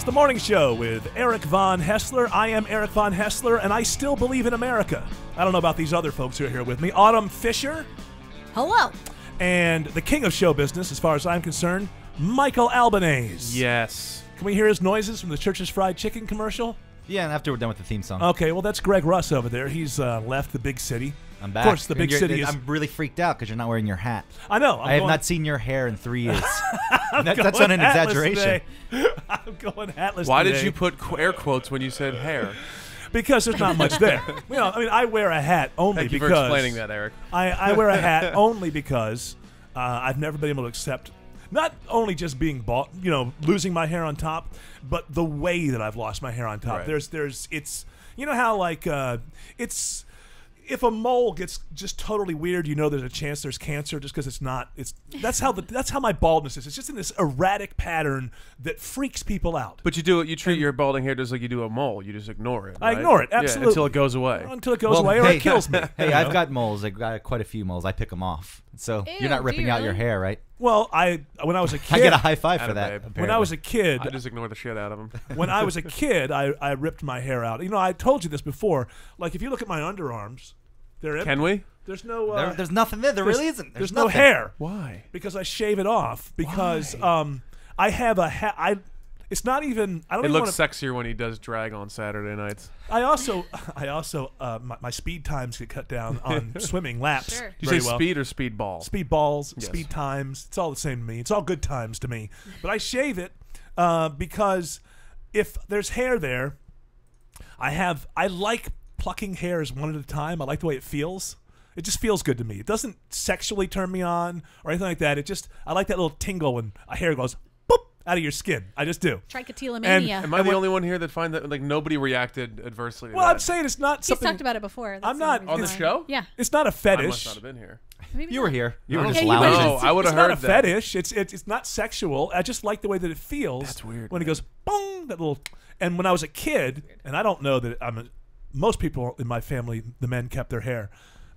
It's the morning show with Eric Von Hessler. I am Eric Von Hessler, and I still believe in America. I don't know about these other folks who are here with me. Autumn Fisher. Hello. And the king of show business, as far as I'm concerned, Michael Albanese. Yes. Can we hear his noises from the Church's Fried Chicken commercial? Yeah, and after we're done with the theme song. Okay, well, that's Greg Russ over there. He's left the big city. I'm back. Of course, the big city is... I'm really freaked out because you're not wearing your hat. I know. I have not seen your hair in 3 years. That's going not an hatless exaggeration. today. I'm going hatless Why today. did you put air quotes when you said hair? Because there's not much there. You know, I mean, I wear a hat only Thank you because... for explaining that, Eric. I wear a hat only because I've never been able to accept not only just being bald, you know, losing my hair on top, but the way that I've lost my hair on top. Right. It's, you know how like it's. If a mole gets just totally weird, you know there's a chance there's cancer just because it's not. That's how my baldness is. It's just in this erratic pattern that freaks people out. But you treat your balding hair just like you do a mole. You just ignore it. I right? ignore it, absolutely. Yeah, until it goes away. Until it goes away or it kills me. Hey, I've got moles. I've got quite a few moles. I pick them off. So Ew, you're not do ripping you out your really? hair, right? Well, when I was a kid, I get a high five for Atta that. babe. Apparently. when I was a kid, I just ignore the shit out of them. when I was a kid, I ripped my hair out. You know, I told you this before. Like if you look at my underarms, they're Can we? There's no. there's nothing there. There really isn't. There's no nothing. hair. Why? Because I shave it off. Because I have a hat. It's not even. I don't. It even looks wanna, sexier when he does drag on Saturday nights. I also, my speed times get cut down on swimming laps. Sure. Did you very say well. speed or speed ball? Speed balls, Yes. speed times. It's all the same to me. It's all good times to me. But I shave it because if there's hair there, I like plucking hairs one at a time. I like the way it feels. It just feels good to me. It doesn't sexually turn me on or anything like that. I like that little tingle when a hair goes boop out of your skin. I just do. Trichotillomania. Am I the only one here that find that like nobody reacted adversely to Well, that? I'm saying it's not He's something. talked about it before. That's I'm the not- reason on the why. show? Yeah. It's not a I fetish. must not have been here. Maybe You not. were here. You were No. just Yeah, you were lounging. No, I would It's have not heard a that. fetish. It's not sexual. I just like the way that it feels. That's weird, When it man. goes bong, that little. And when I was a kid, and I don't know that most people in my family, the men kept their hair,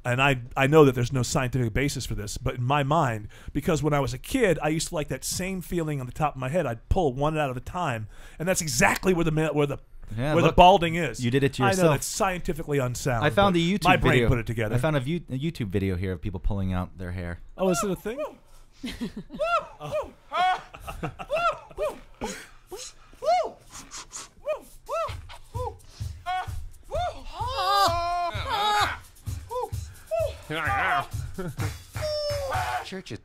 and I know that there's no scientific basis for this, but in my mind, because when I was a kid, I used to like that same feeling on the top of my head. I'd pull one out at a time, and that's exactly where the look, balding is. you did it to I know yourself. it's scientifically unsound. I found but a YouTube my brain video. put it together. I found a YouTube video here of people pulling out their hair. Oh, is it a thing? Church is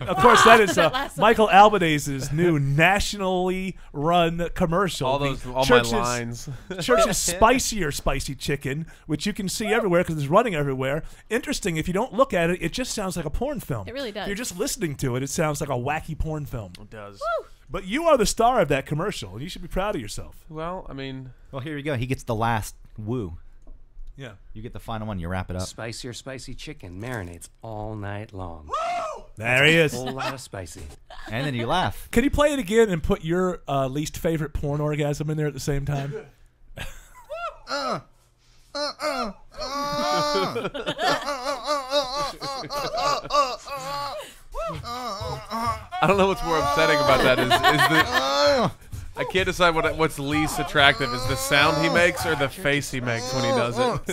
Of course, that is That last one. Michael Albanese's new nationally run commercial. All The my Church's- lines. Church's spicier spicy chicken, which you can see everywhere because it's running everywhere. Interesting, if you don't look at it, it just sounds like a porn film. It really does. If you're just listening to it, it sounds like a wacky porn film. It does. But you are the star of that commercial, and you should be proud of yourself. Well, I mean, Well, here you go. He gets the last woo. Yeah. You get the final one. You wrap it up. spicier spicy chicken marinates all night long. There he A is. whole lot of spicy. And then you laugh. Can you play it again and put your least favorite porn orgasm in there at the same time? I don't know what's more upsetting about that is the I can't decide what's least attractive is the sound he makes or the face he makes when he does it.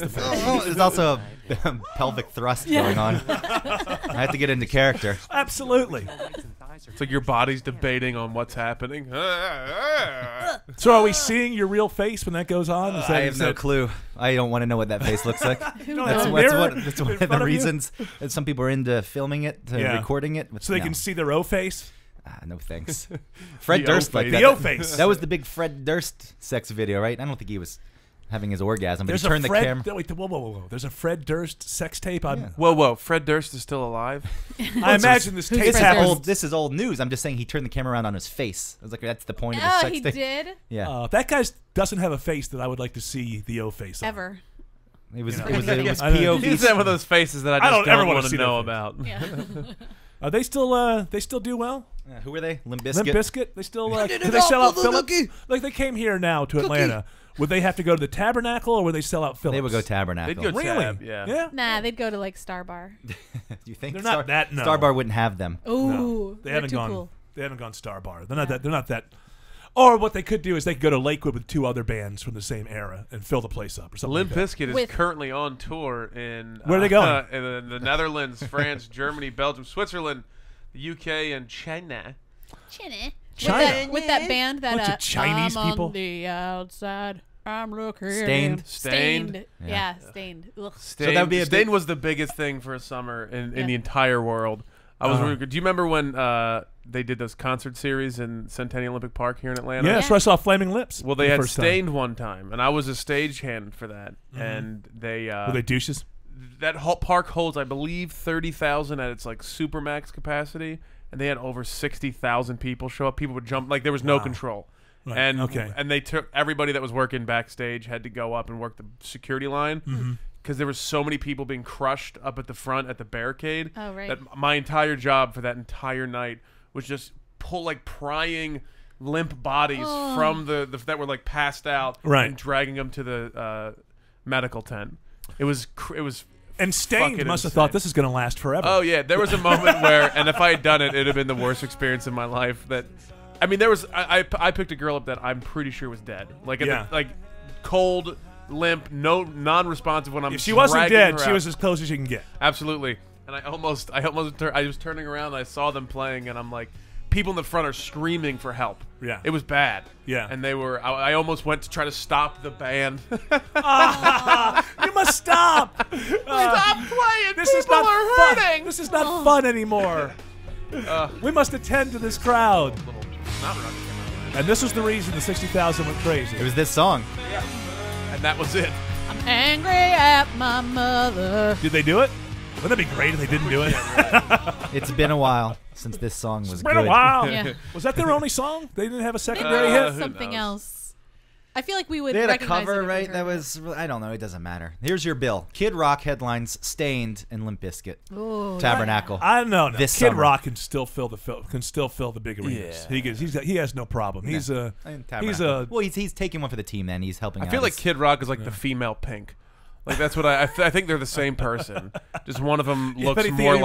There's also a pelvic thrust going on. I have to get into character. Absolutely. It's like your body's debating on what's happening. So are we seeing your real face when that goes on? Is that, I have is no that- clue. I don't want to know what that face looks like. Don't That's, have a that's mirror one, that's one in of the front of you? reasons that some people are into filming it, Yeah. recording it. So they can see their O face? No thanks. Fred The Durst like O-face. that. The O-face. That was the big Fred Durst sex video, right? I don't think he was having his orgasm, but There's he a turned the Fred. camera. Wait, whoa. There's a Fred Durst sex tape on. Yeah. Whoa, Fred Durst is still alive? I imagine this tape Fred happened. Durst? This is old news. I'm just saying he turned the camera around on his face. I was like, that's the point of the Oh, sex he tape. did? Yeah. That guy doesn't have a face that I would like to see the O face on. Ever. It was, You know. it was, it was I don't- POV. He's one of those faces that I just don't ever don't wanna want see to that know face. about. Yeah. Are they still do well? Who are they? Limp Bizkit. Limp Bizkit? They still do they sell out Phillips? Like they came here now to Atlanta. Would they have to go to the Tabernacle or would they sell out Phillips? They would go Tabernacle. They'd go Really? Tab, yeah. Yeah. Nah, they'd go to like Star Bar. You think They're not that- no. Starbar wouldn't have them? Ooh. No, they they're haven't too gone. cool. They haven't gone Star Bar. They're not that. They're not that. Or what they could do is they could go to Lakewood with 2 other bands from the same era and fill the place up or something. Limp like that. Bizkit is currently on tour in Where are they going? In the Netherlands, France, Germany, Belgium, Switzerland, the UK, and China. China. With that band that Bunch of Chinese I'm people. on the outside. I'm looking. Stained. Stained. Yeah. Yeah, Stained. Ugh. Stained, that would be a Stained big- was the biggest thing for a summer in Yeah. the entire world. I was. Uh-huh. Do you remember when they did those concert series in Centennial Olympic Park here in Atlanta? Yeah, that's where I saw Flaming Lips. Well, for they the had first time. Stained one time, and I was a stagehand for that. And they Were they douches? that whole park holds, I believe, 30,000 at its like supermax capacity, and they had over 60,000 people show up. People would jump like there was no control. Right, And okay. and they took everybody that was working backstage had to go up and work the security line because there was so many people being crushed up at the front at the barricade. Oh, right. That my entire job for that entire night was just prying limp bodies from the that were like passed out Right. and dragging them to the medical tent. It was And Stained fucking must have insane. thought this is going to last forever. Oh yeah, there was a moment where, and if I had done it, it'd have been the worst experience in my life. That, I mean, there was. I picked a girl up that I'm pretty sure was dead. Like, Yeah. like cold, limp, non-responsive when I'm. If she wasn't dragging dead, her she out. was as close as you can get. Absolutely. And I was turning around, and I saw them playing, and I'm like, people in the front are screaming for help. Yeah. It was bad. Yeah. And they were. I almost went to try to stop the band. You must stop. Stop playing. This is People not are fun. hurting. This is not fun anymore. We must attend to this crowd. And this was the reason the 60,000 went crazy. It was this song. And that was it. I'm angry at my mother. Did they do it? Wouldn't that be great if they didn't do it? It's been a while since this song was It's been good. a while. Yeah. Was that their only song? They didn't have a Maybe secondary it hit? was who something knows? else. I feel like we would They had a recognize cover, it if we right? heard That it. was, I don't know, it doesn't matter. Here's your bill. Kid Rock headlines Stained and Limp Bizkit. Ooh, Tabernacle. I don't know. This Kid summer. Rock can still fill the big arenas. Yeah. He has no problem. He's a Tabernacle. Well, he's taking one for the team then. He's helping I out. feel like his- Kid Rock is like the female Pink. Like that's what I think they're the same person. Just one of them Yeah, looks but more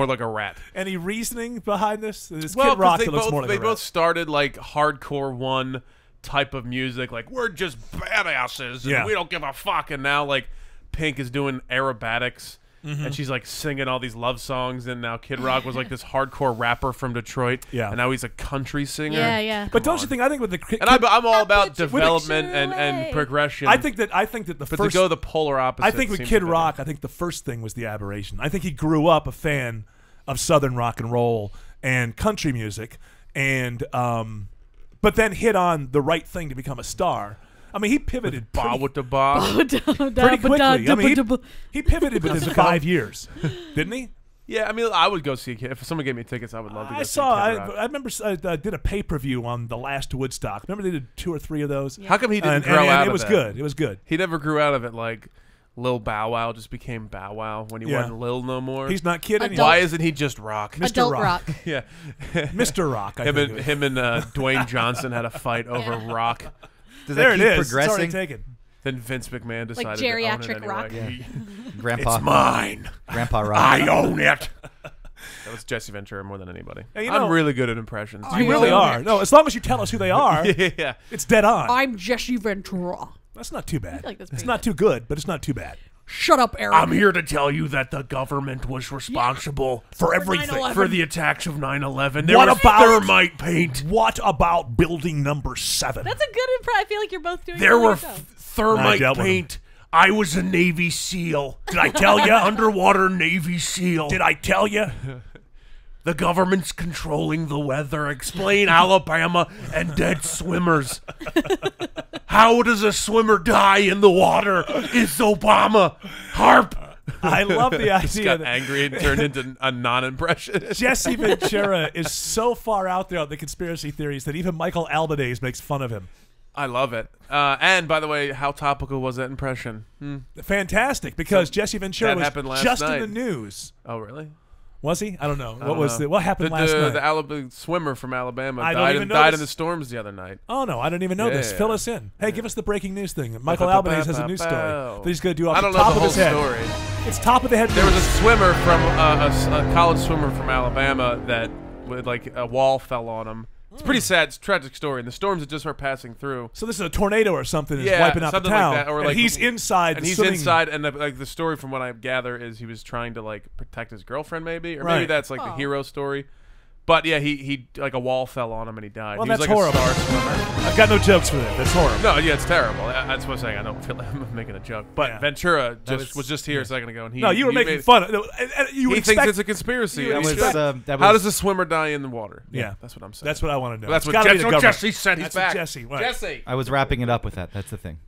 like a rat. any reasoning behind this? It's Well, Kid Rock they that looks more like they a both rat. started like hardcore one type of music. Like we're just badasses. And Yeah. we don't give a fuck. And now like Pink is doing aerobatics. And she's like singing all these love songs, and now Kid Rock was like this hardcore rapper from Detroit, Yeah. and now he's a country singer. Yeah, yeah. But don't you think? I think with the Kid, And I'm all about put your development picture and away. progression. I think that the but first. to go the polar opposite. I think with seems Kid a bit- Rock, I think the first thing was the aberration. I think he grew up a fan of Southern rock and roll and country music, and but then hit on the right thing to become a star. I mean, he pivoted Ba pretty, with the ba. pretty quickly. I mean, he pivoted within 5 years, didn't he? Yeah, I mean, I would go see Kid. If someone gave me tickets, I would love to go I see saw. Kid Rock. I remember. I did a pay-per-view on the last Woodstock. Remember they did 2 or 3 of those. How come he didn't And, grow and out it of was that? good. It was good. He never grew out of it. Like Lil Bow Wow just became Bow Wow when he Yeah. wasn't Lil no more. He's not Kid Adult- anymore. Why isn't he just Rock? Mr. Adult Rock. rock. Yeah, Mr. Rock. I think it was. him and Dwayne Johnson had a fight over Yeah. Rock. Does There that it keep is. It's already progressing? taken. Then Vince McMahon decided to geriatric own it rock? anyway. Grandpa, It's mine. Grandpa Rock. I own it. That was Jesse Ventura more than anybody. Hey, you know- I'm really good at impressions. You really are. No, as long as you tell us who they are, Yeah. it's dead on. I'm Jesse Ventura. That's not too bad. like that's It's pretty not too good, but it's not too bad. Shut up, Eric. I'm here to tell you that the government was responsible for everything. 9/11. For the attacks of 9/11. There What was about- thermite paint. What about building number 7? That's a good impression. I feel like you're both doing There really were good job. I thermite dealt with paint. I was a Navy SEAL. Did I tell you? Underwater Navy SEAL. Did I tell you? The government's controlling the weather. Explain Alabama and dead swimmers. How does a swimmer die in the water? It's Obama. Harp. I love the Just idea got that angry and turned into a non-impression. Jesse Ventura is so far out there on the conspiracy theories that even Michael Albanese makes fun of him. I love it. And by the way, how topical was that impression? Fantastic, because Jesse Ventura that was happened last just night. in the news. Oh, really? Was he? I don't know. I don't know. What happened last night? The swimmer from Alabama I don't died, even know died this. in the storms the other night. Oh no, I didn't even know this. Yeah. Fill us in. Hey, give us the breaking news thing. Michael Albanese has a news story that he's going to do off I don't the know top the of whole his head. story. It's top of the head. There was news. a swimmer from a college swimmer from Alabama that with like a wall fell on him It's a pretty sad, tragic story. And the storms that just are passing through. So this is a tornado or something is Yeah, wiping out the something town. like that, or and like he's inside. And the he's swimming- inside, and the story from what I gather is he was trying to like protect his girlfriend, maybe, or maybe Right. that's like the hero story. But yeah, he like a wall fell on him and he died. Well, he was that's like horrible. a star swimmer. I've got no jokes for that. That's horrible. No, yeah, it's terrible. That's what I'm saying. I don't feel like I'm making a joke. But Yeah. Ventura That was just here a second ago, and he No, you were making made, fun of. No, you would He thinks expect, it's a conspiracy. you and would he's expect- that How was- does a swimmer die in the water? Yeah. That's what I'm saying. That's what I want to know. That's It's what, gotta be the government. Jesse said. He's That's what back. Jesse. Right. Jesse. I was wrapping it up with that. That's the thing.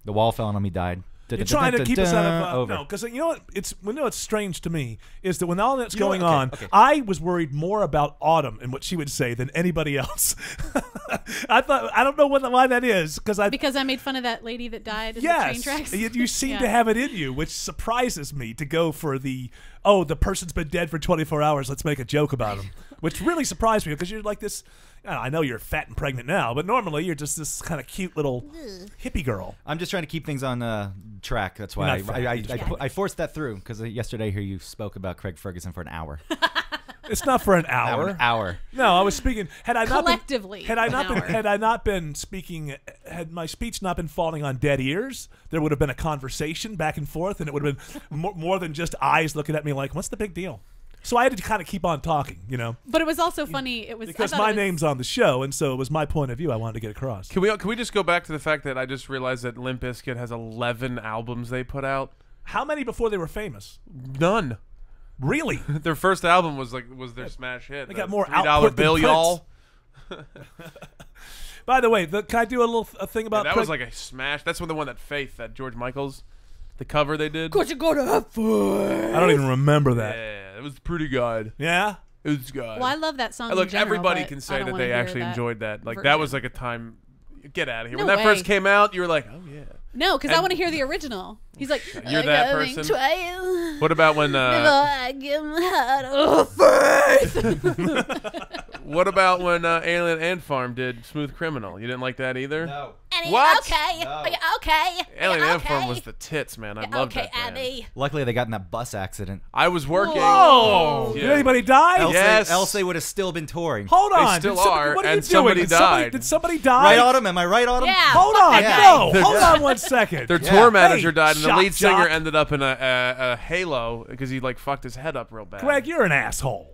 The wall fell on him. He died. You're trying to keep us out of over. no, because you know what? It's strange to me is that when all that's You know going what? Okay, on, okay. I was worried more about Autumn and what she would say than anybody else. I don't know why that is because Because I made fun of that lady that died in the yes, train tracks. you seem Yeah. to have it in you, which surprises me to go for the person's been dead for 24 hours. Let's make a joke about him, which really surprised me because you're like this. I know you're fat and pregnant now, but normally you're just this kind of cute little hippie girl. I'm just trying to keep things on track. That's why Not I forced that through because yesterday here you spoke about Craig Ferguson for an hour. It's not for an hour. An hour. No, I was speaking. Had I not Collectively, been, had I an not been, hour. had I not been speaking, had my speech not been falling on dead ears, there would have been a conversation back and forth, and it would have been more than just eyes looking at me like, "What's the big deal?" So I had to kind of keep on talking, But it was also funny. It was because I thought my it was, name's on the show, and so it was my point of view I wanted to get across. Can we just go back to the fact that I just realized that Limp Bizkit has 11 albums they put out? How many before they were famous? None. Really? Their first album was their smash hit. They The got more $3 output than bill, Prince. y'all. By the way, can I do a little thing about That was Craig- like a smash. That's the one that Faith, that George Michael's, the cover they did. Cause you go to have fun. I don't even remember that. Yeah, it was pretty good. Yeah. It was good. Well, I love that song. Look, in general, everybody but can I say don't that wanna they hear actually that enjoyed that. Like version. that was like a time. Get out of here. No When that first way. came out, you were like, oh yeah. No, because I And- want to hear the original. He's like, You're "I that got me person? twice What about when? before I give my heart a faith." What about when Alien Ant Farm did Smooth Criminal? You didn't like that either. No. Annie, What? Okay. No. Are you okay? Alien Are you Ant Farm okay? was the tits, man. I Yeah, loved okay, that band. Annie. Luckily, they got in that bus accident. I was working. Oh, Yeah. did anybody die? Else, Yes. else they would have still been touring. Hold They on. still Did somebody- are, what are and you doing? somebody Did died. Did somebody die? Right, Autumn? Am I right, Autumn? Yeah. Hold fuck on. that guy. No. Hold on one second. Their Yeah. tour manager Hey, died, and the shock lead singer jock. ended up in a halo because he like fucked his head up real bad. Greg, you're an asshole.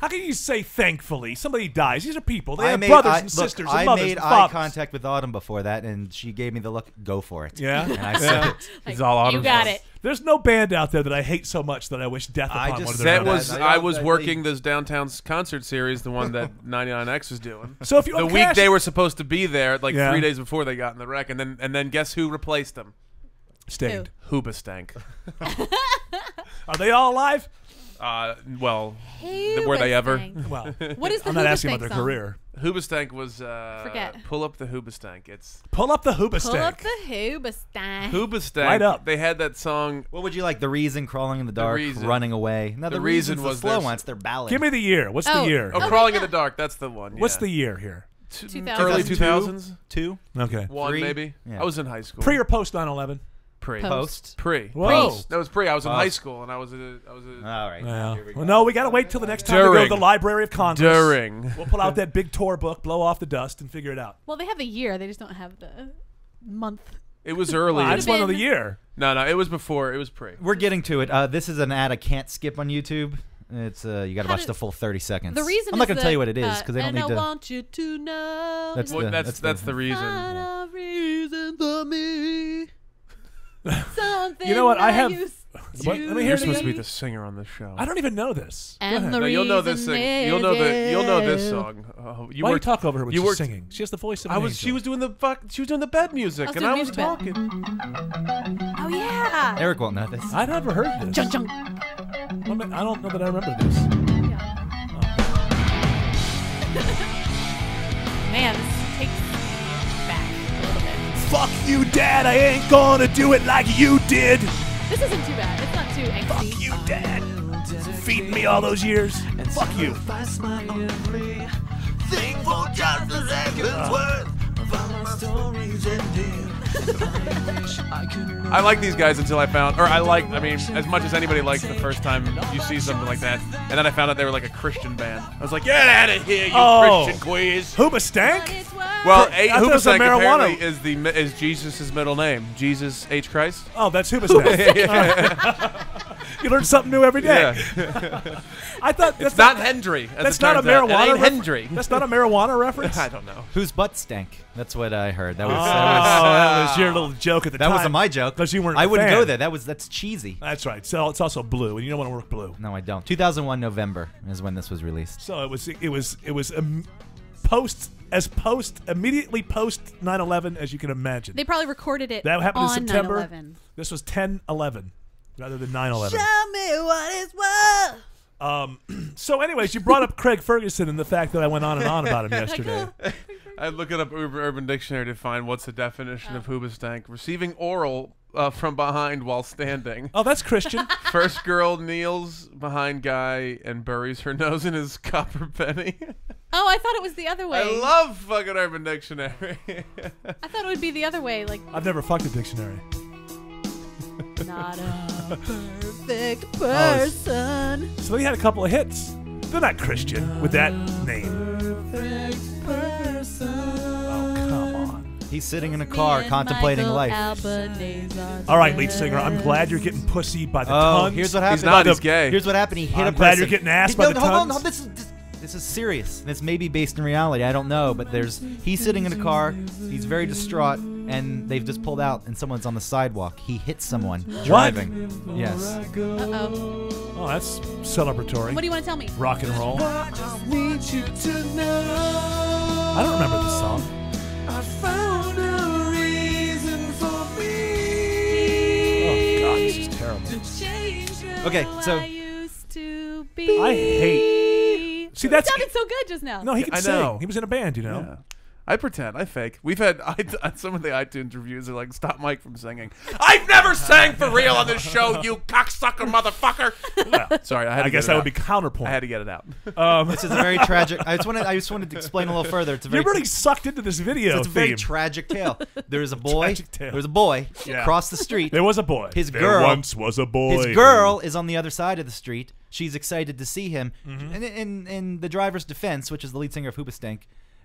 How can you say thankfully? Somebody dies. These are people. They I have made, brothers I, and look, sisters I and mothers made and eye fathers. contact with Autumn before that, and she gave me the look. Go for it. Yeah? And I said it. It's all You Autumn's got fault. it. There's no band out there that I hate so much that I wish death I upon just one of said their That members. was I- I was I- working this downtown concert series, the one that 99X was doing. So if you The want week cash- they were supposed to be there, like Yeah. 3 days before they got in the wreck, and then guess who replaced them? Stayed. Hoobastank. Are they all alive? Well, were they ever? Hoobastank. Well, What is the I'm not asking about Hoobastank their song? career. Hoobastank was Forget. Pull Up the Hoobastank. It's Pull up the hooba Pull up stick. the Hoobastank. Hoobastank. Right up. They had that song. What would you like? The Reason, Crawling in the Dark, Reason. Running Away. No, The the, Reason Reason's was the slow this- one. It's their ballad. Give me the year. What's the Oh. year? Oh, Okay, Crawling in yeah. the Dark. That's the one. What's yeah. the year here? 2000. Early 2002? 2000s? 2? Okay. One Three? maybe. Yeah. I was in high school. Pre or post 9/11? Pre. Post. Pre. Whoa. That was pre. I was in high Post. school, and I was a All right. Yeah. Here we go. Well, no, we got to wait till the next time we go to During. the Library of Congress. during. We'll pull out that big tour book, blow off the dust, and figure it out. Well, they have a year. They just don't have the month. It was early. I just been- want to know the year. No, it was before. It was pre. We're getting to it. This is an ad I can't skip on YouTube. It's you got to How watch did- the full 30 seconds. The reason I'm not is gonna tell you what it is because they don't and need I to. want you to know. That's Well, the- that's that's the reason. not a reason for me. Something You know what? I I have- used What? to Let me hear You're it supposed to be again. the singer on this show. I don't even know this. And the No, you'll know this reason thing. You'll know this is- song. You Why do you worked- talk over her when you she's worked- singing? She has the voice of I an was. angel. She was doing the fuck. She was doing the bed music, I was and doing I was music bed. talking. Oh yeah. Eric won't know this. I never heard this. Junk, junk. I don't know that I remember this. Man, this takes me back a little bit. Fuck you, Dad. I ain't gonna do it like you did. This isn't too bad. It's not too angsty. Fuck you, Dad. Feeding me all those years. Fuck you. I like these guys until I found, or I mean, as much as anybody likes the first time you see something like that, and then I found out they were like a Christian band. I was like, get out of here, you Christian queers. Hoobastank? Well, thought it was a Hoobastank marijuana. apparently is Jesus' middle name. Jesus H. Christ. Oh, that's Hoobastank. You learn something new every day. Yeah. I thought It's not Hendry. That's not a marijuana Hendry. That's not a marijuana reference? I don't know. Whose butt stank? That's what I heard. That was that was your little joke at the time. that wasn't my joke. Because you weren't I a wouldn't fan. go there. That's cheesy. That's right. So it's also blue, and you don't want to work blue. No, I don't. 2001 November is when this was released. So it was immediately post 9/11 as you can imagine. They probably recorded it That happened in on September. 9/11. This was 10/11 rather than 9/11. Show me what is what. So, anyways, you brought up Craig Ferguson and the fact that I went on and on about him yesterday. I look it up Urban Dictionary to find what's the definition of hoobastank. Receiving oral from behind while standing. Oh, that's Christian. First girl kneels behind guy and buries her nose in his copper penny. Oh, I thought it was the other way. I love fucking Urban Dictionary. I thought it would be the other way, like I've never fucked a dictionary. not a perfect person. So he had a couple of hits. They're not Christian with that name. Oh, come on. He's sitting in a car contemplating life. All right, lead singer, I'm glad you're getting pussied by the Oh, tons. here's what happened. He's not, he's gay. Here's what happened. He hit I'm a glad person. you're getting asked by the hold on, tons. this is serious. This may be based in reality. I don't know, but he's sitting in a car. He's very distraught, and they've just pulled out, and someone's on the sidewalk. He hits someone driving. Yes. Uh-oh. Oh, that's celebratory. What do you want to tell me? Rock and roll. I don't remember this song. Oh, God, this is terrible. Okay, so I hate. See, that's. It sounded so good just now. No, he can I sing. know. He was in a band, you know. Yeah. I pretend. I fake. We've had some of the iTunes reviews are like, stop Mike from singing. I've never sang for real on this show, you cocksucker motherfucker. Sorry, I guess that would be counterpoint. I had to get it out. this is a very tragic. I just wanted to explain a little further. It's a very You're really sucked into this video. it's a very theme. tragic tale. There's a boy. Tragic tale. There's a boy Yeah. across the street. There was a boy. His There girl once was a boy. His girl is on the other side of the street. She's excited to see him. Mm-hmm. And in the driver's defense, which is the lead singer of Hoobastank,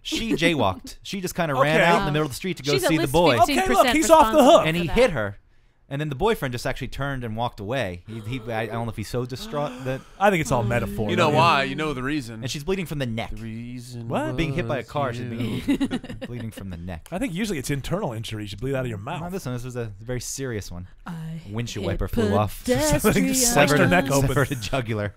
she jaywalked. She just kind of ran Okay. out in the middle of the street to go She's at see the least boy. 15% Okay, look, he's off the hook. And he for hit that. her. And then the boyfriend just actually turned and walked away. I don't know if he's so distraught that. I think it's all metaphor. You know don't why? You know the reason. And she's bleeding from the neck. The reason What? Being hit by a was car should you. be bleeding from the neck. I think usually it's internal injuries. You bleed out of your Not mouth. this was a very serious one. I Windshield hate wiper flew off. Sliced Severed her neck open. Severed a jugular.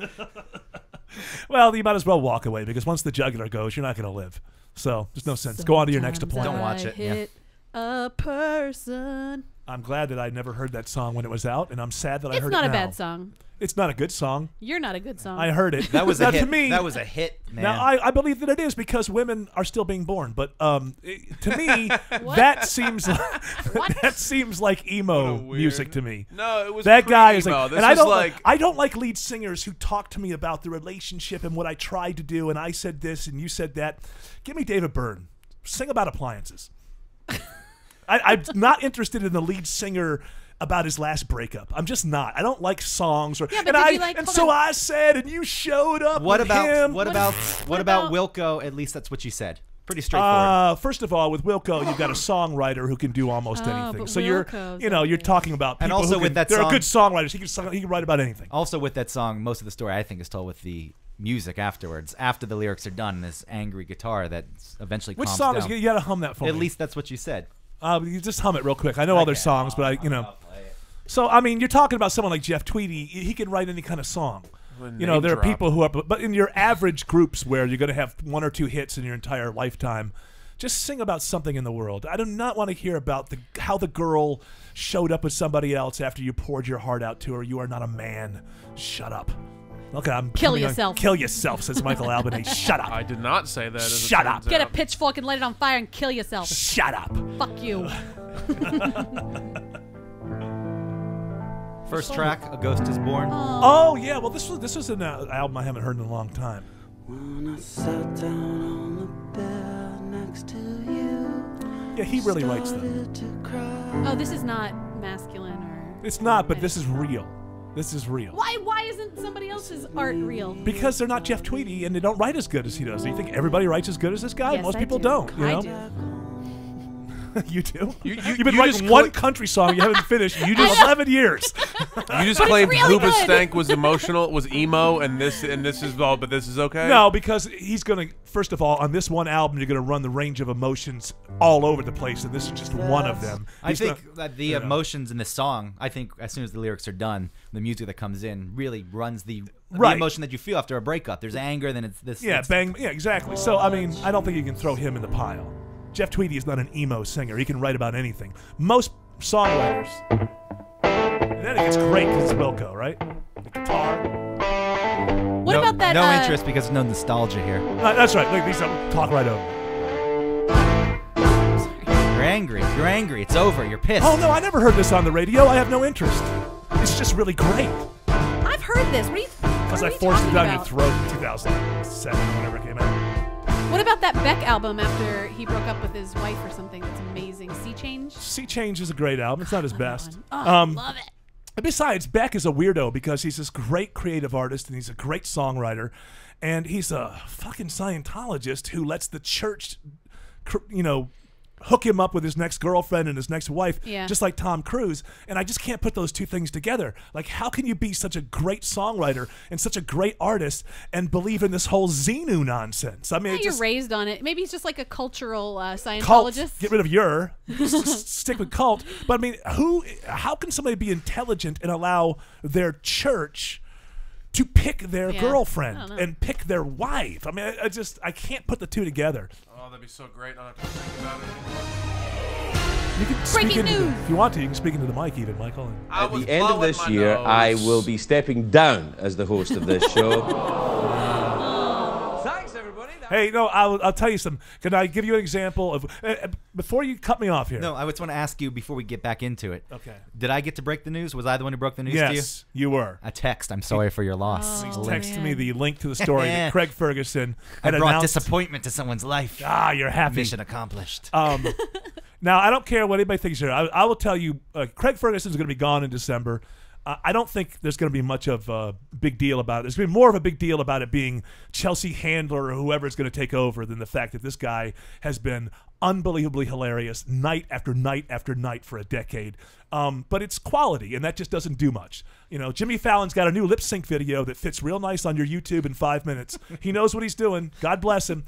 Well, you might as well walk away because once the jugular goes, you're not going to live. So there's no sense. Go on to your next Sometimes appointment. Don't watch it, yeah. Hit a person. I'm glad that I never heard that song when it was out, and I'm sad that I heard It's not it a now. bad song. It's not a good song. You're not a good song. I heard it. That was now, a hit. To me, that was a hit, man. now I believe that it is because women are still being born. But to me, What? that seems like, What? that seems like emo What a weird- music to me. No, it was That guy is pre-emo. like, This and I was don't like, I don't like lead singers who talk to me about the relationship and what I tried to do, and I said this and you said that. Give me David Byrne. Sing about appliances. I'm not interested in the lead singer about his last breakup. I'm just not. I don't like songs or Yeah, but and did I you like- and hold so on. I said and you showed up What with about him. what about Wilco? At least that's what you said. Pretty straightforward. First of all, with Wilco, you've got a songwriter who can do almost anything. but So Wilco's you're talking about people And also who with can, that there are song- good songwriters. He can write about anything. Also, with that song, most of the story I think is told with the music afterwards. After the lyrics are done, this angry guitar that eventually Which calms song down. is you got to hum that for At me? least that's what you said. You just hum it real quick. I know all their songs, but I'll play it. So I mean, you're talking about someone like Jeff Tweedy. He can write any kind of song. When You know, name there are drop. people who are, but in your average groups where you're going to have one or two hits in your entire lifetime, just sing about something in the world. I do not want to hear about how the girl showed up with somebody else after you poured your heart out to her. You are not a man. Shut up. Okay, I'm Kill coming on- yourself. Kill yourself, says Michael Albanese. Shut up. I did not say that. As it Shut up. turns Get a out. pitchfork and light it on fire and kill yourself. Shut up. Fuck you. First track, A Ghost Is Born. Oh yeah, well this was an album I haven't heard in a long time. When I sat down on the bed next to you, Yeah, he really writes them. Oh, this is not masculine or. It's not, but Okay. this is real. This is real. Why isn't somebody else's art real? Because they're not Jeff Tweedy and they don't write as good as he does. Do you think everybody writes as good as this guy? Yes, Most I people do. don't. You know? I do. You do? You've you been just writing one country song you haven't finished. You do 11 years. You just claimed really Hooba good. Stank was emotional, was emo, and this is all, but this is okay. No, because he's going to, first of all, on this one album, you're going to run the range of emotions all over the place, and this is just one of them. I He's think gonna- that the emotions in the song, I think as soon as the lyrics are done, the music that comes in really runs the Right. emotion that you feel after a breakup. There's anger, then it's this. Yeah, it's- bang. Yeah, exactly. So, I mean, I don't think you can throw him in the pile. Jeff Tweedy is not an emo singer. He can write about anything. Most songwriters. And then it gets great because it's Wilco, right? The guitar. What no, about that? No interest because there's no nostalgia here. That's right. Look, these talk right over. You're angry. You're angry. It's over. You're pissed. Oh, no, I never heard this on the radio. I have no interest. It's just really great. I've heard this. What are you? Because I what are you forced it talking down your about? throat in 2007, whenever it came out. What about that Beck album after he broke up with his wife or something? That's amazing. Sea Change. Sea Change is a great album. It's not his best. Oh, love it. And besides, Beck is a weirdo because he's this great creative artist and he's a great songwriter, and he's a fucking Scientologist who lets the church, hook him up with his next girlfriend and his next wife, Yeah. just like Tom Cruise. And I just can't put those two things together. Like, how can you be such a great songwriter and such a great artist and believe in this whole Xenu nonsense? I mean, Yeah, it you're just raised on it. Maybe he's just like a cultural cult. Scientologist. Get rid of your. Stick with cult. But I mean, how can somebody be intelligent and allow their church to pick their Yeah, I girlfriend don't know. and pick their wife? I mean, I can't put the two together. Oh, that'd be so great. Not have to think about it. You can speak Breaking into news. if you want to. You can speak into the mic, even Michael. I At was the end of blowing this my year, nose. I will be stepping down as the host of this show. Thanks, everybody. Hey, no, I'll tell you something. Can I give you an example of before you cut me off here? No, I just want to ask you before we get back into it. Okay. Did I get to break the news? Was I the one who broke the news to you? Yes, you were. A text. I'm sorry for your loss. Oh. He's A link. texted me the link to the story that Craig Ferguson I had brought announced. disappointment to someone's life. You're happy. Mission accomplished. Now, I don't care what anybody thinks here. I will tell you, Craig Ferguson is going to be gone in December. I don't think there's going to be much of a big deal about it. There's going to be more of a big deal about it being Chelsea Handler or whoever is going to take over than the fact that this guy has been unbelievably hilarious night after night after night for a decade. But it's quality, and that just doesn't do much. You know, Jimmy Fallon's got a new lip sync video that fits real nice on your YouTube in 5 minutes. He knows what he's doing. God bless him.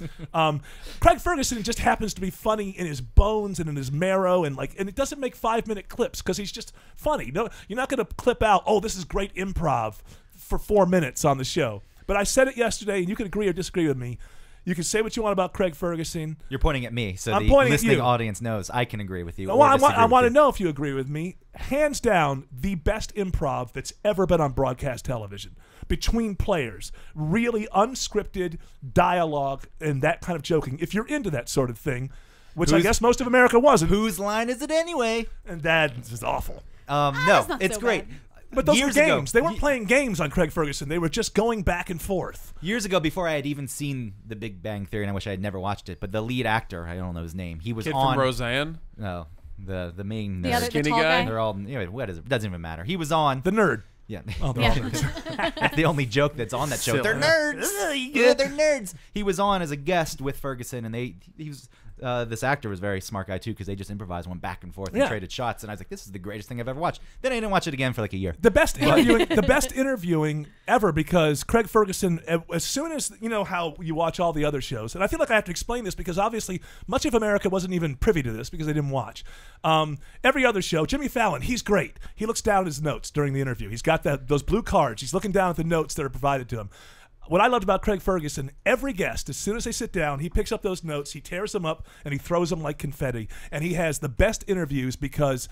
Craig Ferguson just happens to be funny in his bones and in his marrow, and it doesn't make 5-minute clips because he's just funny. No, you're not going to clip out, oh, this is great improv for 4 minutes on the show. But I said it yesterday, and you can agree or disagree with me. You can say what you want about Craig Ferguson. You're pointing at me, so I'm the pointing at listening you. audience knows I can agree with you. Well, I want to know if you agree with me. Hands down, the best improv that's ever been on broadcast television. Between players. Really unscripted dialogue and that kind of joking. If you're into that sort of thing, which I guess most of America wasn't. Whose line is it anyway? And that is awful. No, that's not it's so great. bad. But those Years were ago- games. They weren't playing games on Craig Ferguson. They were just going back and forth. Years ago, before I had even seen The Big Bang Theory, and I wish I had never watched it, but the lead actor, I don't know his name, he was Kid on. from Roseanne. No, the main The nerd. other the Skinny tall guy? guy. They're all. Anyway, what is it? Doesn't even matter. He was on. The nerd. Yeah. Oh, they're Yeah. all nerds. That's the only joke that's on that show. Silly. They're nerds. Yeah, they're nerds. He was on as a guest with Ferguson, and he was. This actor was a very smart guy too, because they just improvised, went back and forth, and Yeah. traded shots. And I was like, "This is the greatest thing I've ever watched." Then I didn't watch it again for like a year. The best interviewing ever, because Craig Ferguson, as soon as, you know how you watch all the other shows, and I feel like I have to explain this because obviously much of America wasn't even privy to this because they didn't watch. Every other show, Jimmy Fallon, he's great. He looks down at his notes during the interview. He's got those blue cards. He's looking down at the notes that are provided to him. What I loved about Craig Ferguson, every guest, as soon as they sit down, he picks up those notes, he tears them up, and he throws them like confetti. And he has the best interviews because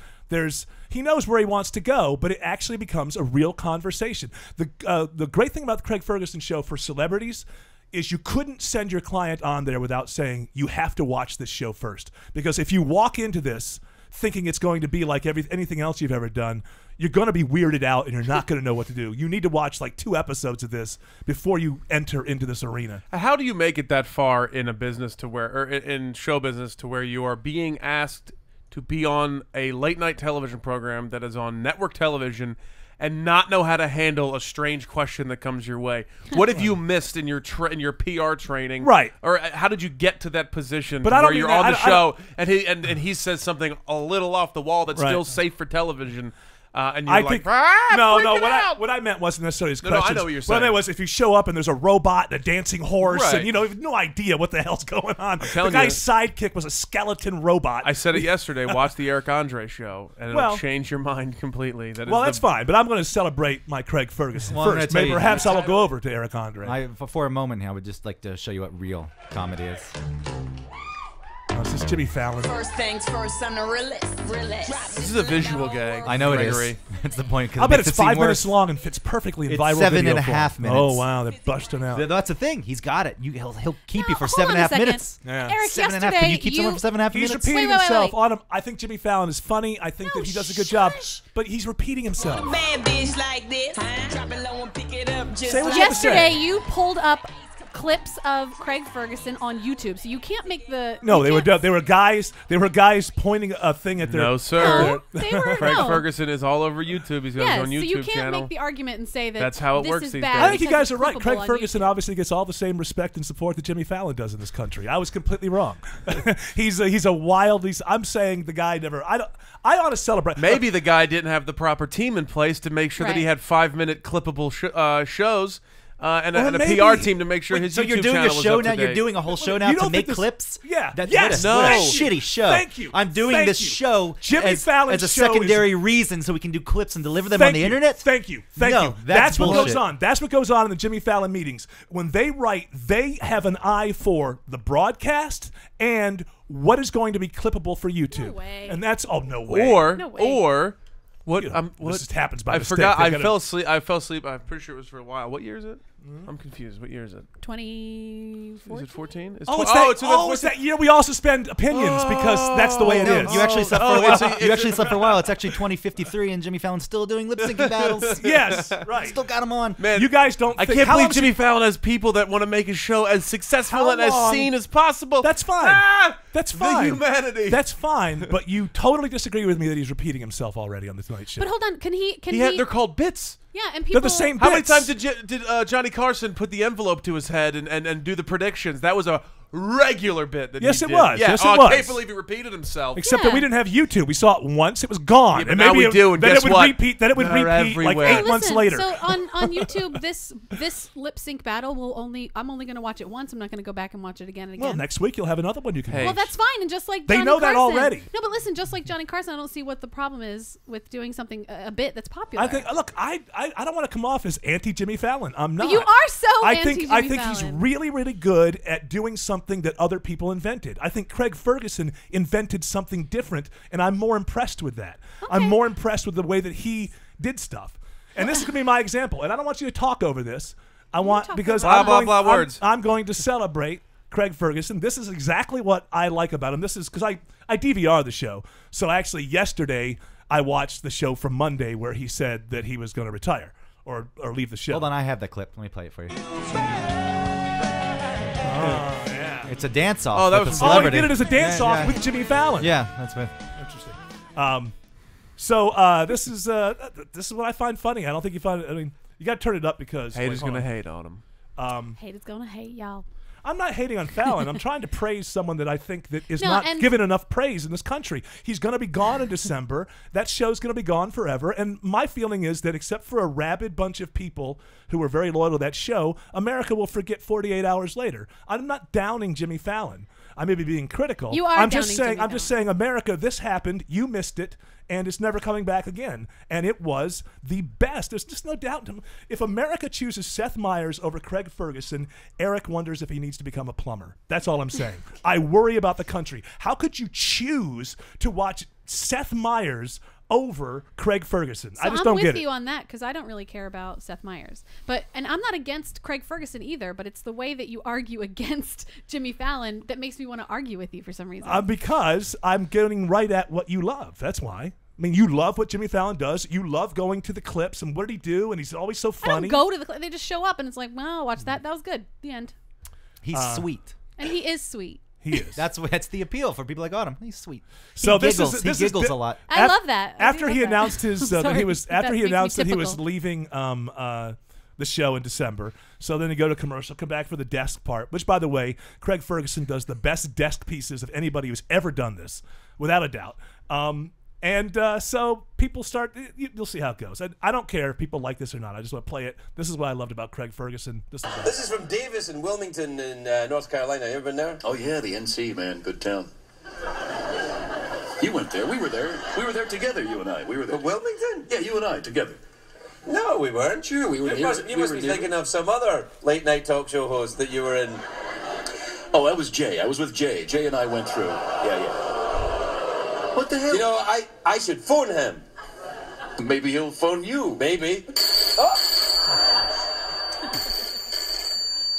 he knows where he wants to go, but it actually becomes a real conversation. The great thing about the Craig Ferguson show for celebrities is you couldn't send your client on there without saying, you have to watch this show first. Because if you walk into this thinking it's going to be like anything else you've ever done, you're going to be weirded out and you're not going to know what to do. You need to watch like 2 episodes of this before you enter into this arena. How do you make it that far in a business to where, or in show business, to where you are being asked to be on a late night television program that is on network television and not know how to handle a strange question that comes your way? What have you missed in your PR training? Right. Or how did you get to that position But I don't where mean you're that- on the I don't- show and he says something a little off the wall that's Right. still safe for television? And you're I like, think no. What I meant wasn't necessarily his No, I questions. know what you're What I saying. meant was if you show up and there's a robot and a dancing horse Right. and you have no idea what the hell's going on. The telling guy's sidekick was a skeleton robot. I said it yesterday. Watch the Eric Andre show, and it'll change your mind completely. Well, that's fine, but I'm going to celebrate my Craig Ferguson Well, I'm gonna first. tell Maybe you- perhaps I will go over to Eric Andre. For a moment here, I would just like to show you what real comedy is. This is Jimmy Fallon. First things first, I'm the realest. This is a visual gag. I know Gregory. it is. That's the point. 'Cause I it bet makes it's it seem 5 minutes worse. long and fits perfectly in It's viral 7 video and a form. half minutes. Oh, wow, they're busting out. That's the thing. He's got it. He'll keep you for hold 7 and a on half a second. minutes. Yeah. Eric, 7 and a half. yesterday Can you keep someone for 7 and a half He's minutes? repeating Wait. himself on him. I think Jimmy Fallon is funny. I think that he does a good job, but he's repeating himself. Bad bitch like this. Drop it low and pick it up. Just Say what you have to say. Yesterday, you pulled up clips of Craig Ferguson on YouTube, so you can't make the. No, you they were can't- they were guys pointing a thing at their. No, sir. No, they were Craig no. Ferguson is all over YouTube. He's got his Yes, own so YouTube you can't channel. make the argument and say that That's how it this works is these bad days. I think you because guys it's are right. Craig clippable on Ferguson YouTube. obviously gets all the same respect and support that Jimmy Fallon does in this country. I was completely wrong. he's a wild. I'm saying the guy never. I ought to celebrate. Maybe the guy didn't have the proper team in place to make sure that he Right. had 5-minute clippable shows. And Well, a maybe- PR team to make sure Wait, his so YouTube you're doing a channel was show up now? to You're date. doing a whole show now You to don't think make this- clips? Yeah. That's Yes. what a No. shitty show. Thank you. I'm doing Thank this you. show Jimmy as Fallon's a show is- secondary reason so we can do clips and deliver them Thank on the you. internet. Thank you. Thank No, you. that's what goes bullshit. on. That's what goes on in the Jimmy Fallon meetings. When they write, they have an eye for the broadcast and what is going to be clippable for YouTube. No way. And that's no way. No way. Or what? You know, what this just happens by I mistake. forgot. They I gotta- fell asleep. I'm pretty sure it was for a while. What year is it? I'm confused. What year is it? 2014. Is it 14? Oh, it's that year we all suspend opinions because that's the way it No, is. you actually slept for Oh, a while. it's- You actually slept for a while. It's actually 2053, and Jimmy Fallon's still doing lip syncing battles. Yes, right. Still got him on. Man, You guys don't. I think, can't how believe long Jimmy Fallon has people that want to make his show as successful How and as long- seen as possible. That's fine. Ah! That's The fine. humanity. That's fine. But you totally disagree with me that he's repeating himself already on the Tonight Show. But hold on, can he? They're called bits. Yeah, and people. They're the same. How many bits. times did Johnny Carson put the envelope to his head and do the predictions? That was a regular bit. That Yes, he it did. was. Yeah. Yes, oh, it I can't was. believe he repeated himself. Except Yeah. that we didn't have YouTube. We saw it once. It was gone. Yeah, but and now maybe we do, and then guess it would what? repeat. Then it would They're repeat like everywhere. 8 months later. So on YouTube, this lip sync battle I'm only going to watch it once. I'm not going to go back and watch it again and again. Well, next week you'll have another one you can. Hey. Well, watch. that's fine. And just like They Johnny know that Carson, already. No, but listen, just like Johnny Carson, I don't see what the problem is with doing something a bit that's popular. I think. Look, I don't want to come off as anti Jimmy Fallon. I'm not. you are so I anti-Jimmy think he's Fallon. really, really good at doing something that other people invented. I think Craig Ferguson invented something different, and I'm more impressed with that. I'm Okay. more impressed with the way that he did stuff. And this is going to be my example. And I don't want you to talk over this. I want talk because over I'm it. Blah, going, blah, blah I'm- words. I'm going to celebrate Craig Ferguson. This is exactly what I like about him. This is because I DVR the show. So actually, yesterday I watched the show from Monday where he said that he was going to retire or leave the show. Hold on, I have that clip. Let me play it for you. Yeah. It's a dance-off Oh, that with was- a Oh, he celebrity. did it as a dance-off yeah. with Jimmy Fallon. Yeah, that's what. Interesting. So this is what I find funny. I don't think you find it. I mean, you got to turn it up because Haters hold gonna on. hate on him. Haters gonna hate y'all. I'm not hating on Fallon. I'm trying to praise someone that I think that is No, not and- given enough praise in this country. He's going to be gone in December. That show's going to be gone forever. And my feeling is that except for a rabid bunch of people who were very loyal to that show, America will forget 48 hours later. I'm not downing Jimmy Fallon. I may be being critical. You are I'm just downing saying. Jimmy I'm just saying, America. This happened. You missed it, and it's never coming back again. And it was the best. There's just no doubt. If America chooses Seth Meyers over Craig Ferguson, Eric wonders if he needs to become a plumber. That's all I'm saying. I worry about the country. How could you choose to watch Seth Meyers over Craig Ferguson? So I just I'm don't with get you it. on that because I don't really care about Seth Meyers. And I'm not against Craig Ferguson either, but it's the way that you argue against Jimmy Fallon that makes me want to argue with you for some reason. Because I'm getting right at what you love. That's why. I mean, you love what Jimmy Fallon does. You love going to the clips, and what did he do? And he's always so funny. I don't go to the. They just show up, and it's like, well, watch that. That was good. The end. He's sweet. And he is sweet. He is. That's the appeal for people like Autumn. He's sweet. So he giggles a lot. I love that. After he announced his, Sorry, after he announced that he was typical. leaving the show in December. So then he go to commercial, come back for the desk part. Which, by the way, Craig Ferguson does the best desk pieces of anybody who's ever done this, without a doubt. So people start. You'll see how it goes. I don't care if people like this or not. I just want to play it. This is what I loved about Craig Ferguson. This is from Davis in Wilmington in North Carolina. You ever been there? Oh, yeah, the NC, man. Good town. You went there. We were there. We were there together, you and I. We were there. Wilmington? Yeah, you and I, together. No, we weren't. Sure, we were You must be thinking of some other late-night talk show host that you were in. Oh, that was Jay. I was with Jay. Jay and I went through. Yeah. What the hell? You know, I should phone him. Maybe he'll phone you. Maybe. Oh.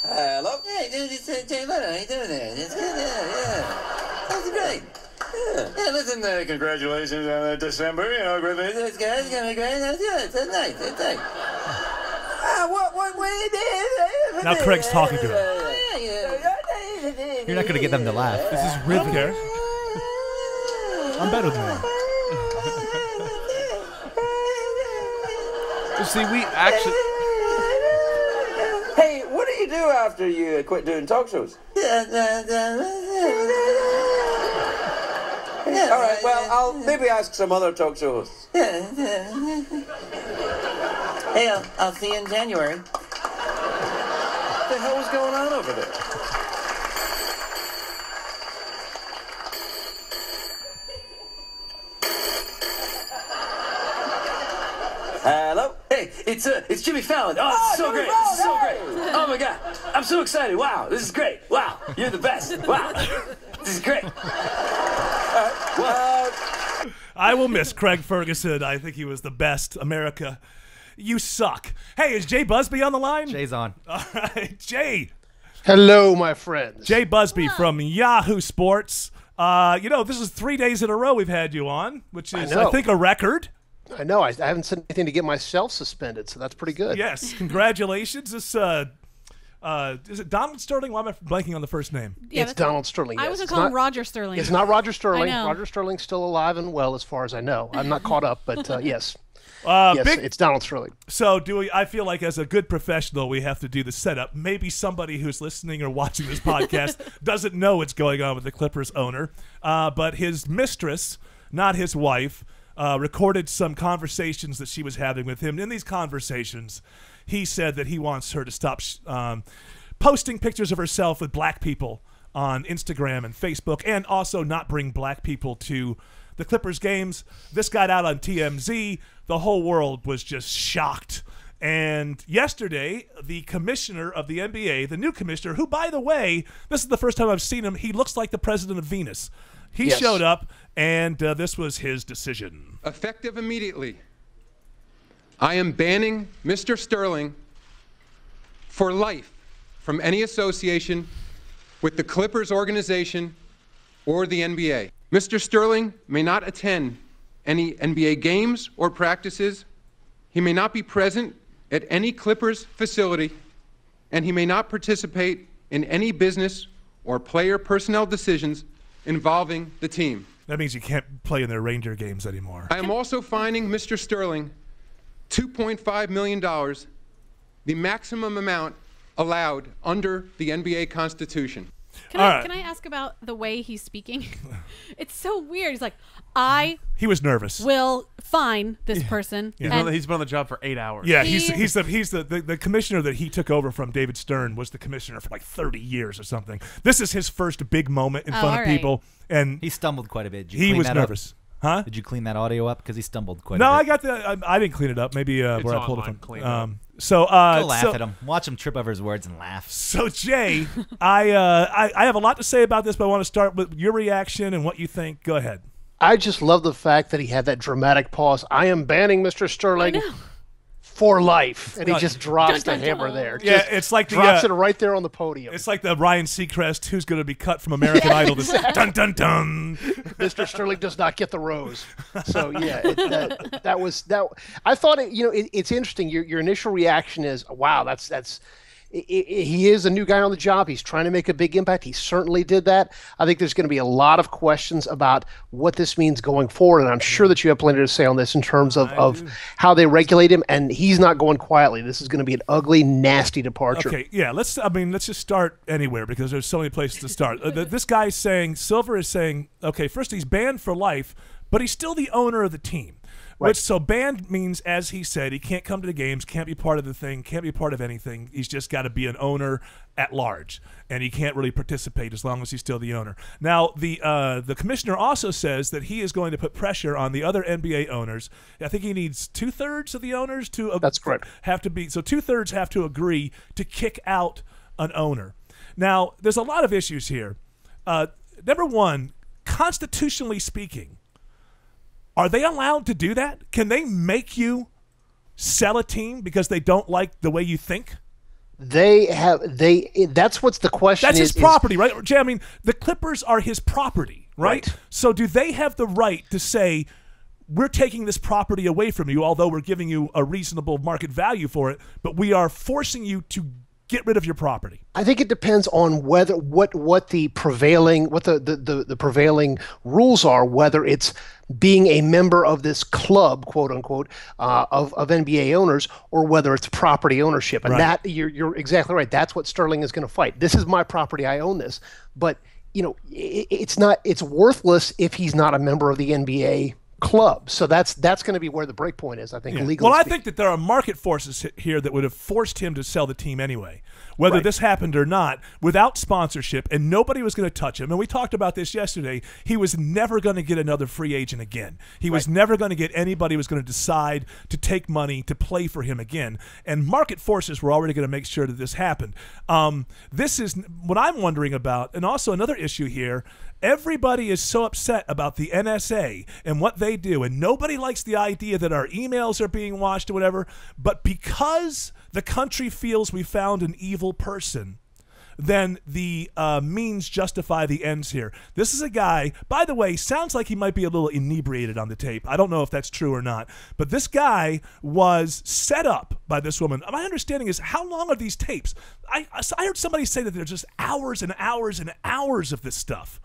Hello? Hey, dude, it's Jay Leno. How you doing there? It's good, yeah. That's great. Yeah, listen, congratulations on December. You know, great. It's good. It's gonna be great. That's good. That's nice. That's nice. What Now Craig's talking to him. You're not going to get them to laugh. This is really care. I'm better than that. See, we actually. Hey, what do you do after you quit doing talk shows? All right, well, I'll maybe ask some other talk show hosts. Hey, I'll see you in January. What the hell is going on over there? Hello? Hey, it's Jimmy Fallon. Oh, this is so great. This is so great. Oh, my God. I'm so excited. Wow, this is great. Wow, you're the best. Wow, this is great. I will miss Craig Ferguson. I think he was the best. America, you suck. Hey, is Jay Busby on the line? Jay's on. All right, Jay. Hello, my friends. Jay Busby from Yahoo Sports. This is 3 days in a row we've had you on, which is, I think, a record. I know. I haven't said anything to get myself suspended, so that's pretty good. Yes, congratulations. This is it Donald Sterling? Why am I blanking on the first name? Yeah, it's Donald Sterling. I yes. was going to call him Roger Sterling. It's not Roger Sterling. I know. Roger Sterling's still alive and well, as far as I know. I'm not caught up, but yes. It's Donald Sterling. So I feel like as a good professional, we have to do the setup. Maybe somebody who's listening or watching this podcast doesn't know what's going on with the Clippers owner, but his mistress, not his wife, recorded some conversations that she was having with him. In these conversations, he said that he wants her to stop posting pictures of herself with black people on Instagram and Facebook, and also not bring black people to the Clippers games. This got out on TMZ. The whole world was just shocked. And yesterday, the commissioner of the NBA, the new commissioner, who, by the way, this is the first time I've seen him, he looks like the president of Venus. He showed up, and this was his decision. Effective immediately, I am banning Mr. Sterling for life from any association with the Clippers organization or the NBA. Mr. Sterling may not attend any NBA games or practices. He may not be present at any Clippers facility, and he may not participate in any business or player personnel decisions involving the team. That means you can't play in their Ranger games anymore. I am also fining Mr. Sterling $2.5 million, the maximum amount allowed under the NBA Constitution. Can I ask about the way he's speaking? It's so weird. He's like, he was nervous. Will fine this person. Yeah. He's been on the job for 8 hours. Yeah, he's the commissioner that he took over from David Stern was the commissioner for like 30 years or something. This is his first big moment in front of people, and he stumbled quite a bit. He was nervous. Huh? Did you clean that audio up? Because he stumbled quite a bit. No, I got I didn't clean it up. Maybe where I pulled it from. Go laugh at him. Watch him trip over his words and laugh. So Jay, I have a lot to say about this, but I want to start with your reaction and what you think. Go ahead. I just love the fact that he had that dramatic pause. I am banning Mr. Sterling For life, and he just drops the hammer there. Yeah, it's like drops it right there on the podium. It's like the Ryan Seacrest, who's going to be cut from American Idol. This dun dun dun. Mr. Sterling does not get the rose. So yeah, that was that. I thought it's interesting. Your initial reaction is, wow, that's. He is a new guy on the job. He's trying to make a big impact. He certainly did that. I think there's going to be a lot of questions about what this means going forward, and I'm sure that you have plenty to say on this in terms of how they regulate him, and he's not going quietly. This is going to be an ugly, nasty departure. Okay, yeah, let's just start anywhere because there's so many places to start. This guy's saying, Silver is saying, okay, first he's banned for life, but he's still the owner of the team. Right. So banned means, as he said, he can't come to the games, can't be part of the thing, can't be part of anything. He's just got to be an owner at large, and he can't really participate as long as he's still the owner. Now, the commissioner also says that he is going to put pressure on the other NBA owners. I think he needs 2/3 of the owners to That's correct. Have to be so 2/3 have to agree to kick out an owner. Now, there's a lot of issues here. Number one, constitutionally speaking, are they allowed to do that? Can they make you sell a team because they don't like the way you think? That's what's the question. That's his property, right? I mean, the Clippers are his property, right? So do they have the right to say, we're taking this property away from you, although we're giving you a reasonable market value for it, but we are forcing you to get rid of your property? I think it depends on what the prevailing rules are, whether it's being a member of this club, quote unquote, of NBA owners, or whether it's property ownership. And that you're exactly right. That's what Sterling is going to fight. This is my property. I own this. But it's worthless if he's not a member of the NBA club. So that's going to be where the break point is, I think, legally. Well, I think that there are market forces here that would have forced him to sell the team anyway, whether this happened or not, without sponsorship, and nobody was going to touch him. And we talked about this yesterday. He was never going to get another free agent again. He was never going to get anybody who was going to decide to take money to play for him again. And market forces were already going to make sure that this happened. This is what I'm wondering about. And also another issue here, everybody is so upset about the NSA and what they do, and nobody likes the idea that our emails are being watched or whatever, but because the country feels we found an evil person, then the means justify the ends here. This is a guy, by the way, sounds like he might be a little inebriated on the tape. I don't know if that's true or not, but this guy was set up by this woman. My understanding is, how long are these tapes? I heard somebody say that there's just hours and hours and hours of this stuff.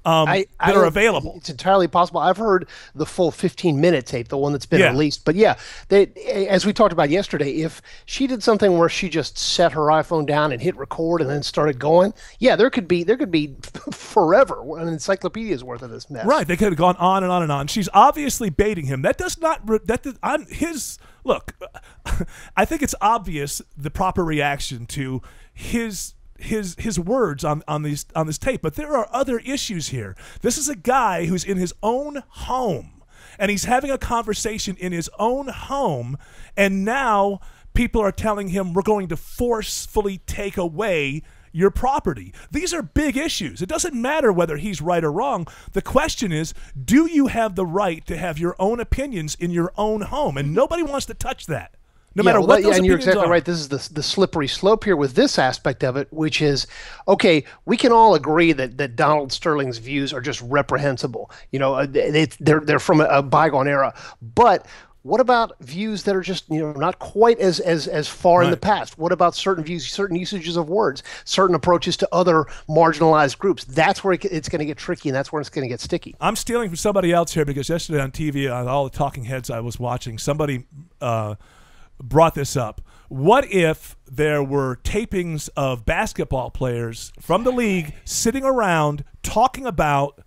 That are available. It's entirely possible. I've heard the full 15-minute tape, the one that's been released. But yeah, as we talked about yesterday, if she did something where she just set her iPhone down and hit record and then started going, there could be forever an encyclopedia's worth of this mess. Right, they could have gone on and on and on. She's obviously baiting him. That does not. Look, I think it's obvious the proper reaction to his words on this tape, but there are other issues here. This is a guy who's in his own home, and he's having a conversation in his own home, and now people are telling him, we're going to forcefully take away your property. These are big issues. It doesn't matter whether he's right or wrong. The question is, do you have the right to have your own opinions in your own home? And nobody wants to touch that. No matter what those and you're exactly are. right. This is the slippery slope here with this aspect of it, which is, okay, we can all agree that Donald Sterling's views are just reprehensible. They're from a bygone era. But what about views that are just not quite as far in the past? What about certain views, certain usages of words, certain approaches to other marginalized groups? That's where it's going to get tricky, and that's where it's going to get sticky. I'm stealing from somebody else here because yesterday on TV, on all the talking heads I was watching, somebody brought this up. What if there were tapings of basketball players from the league sitting around talking about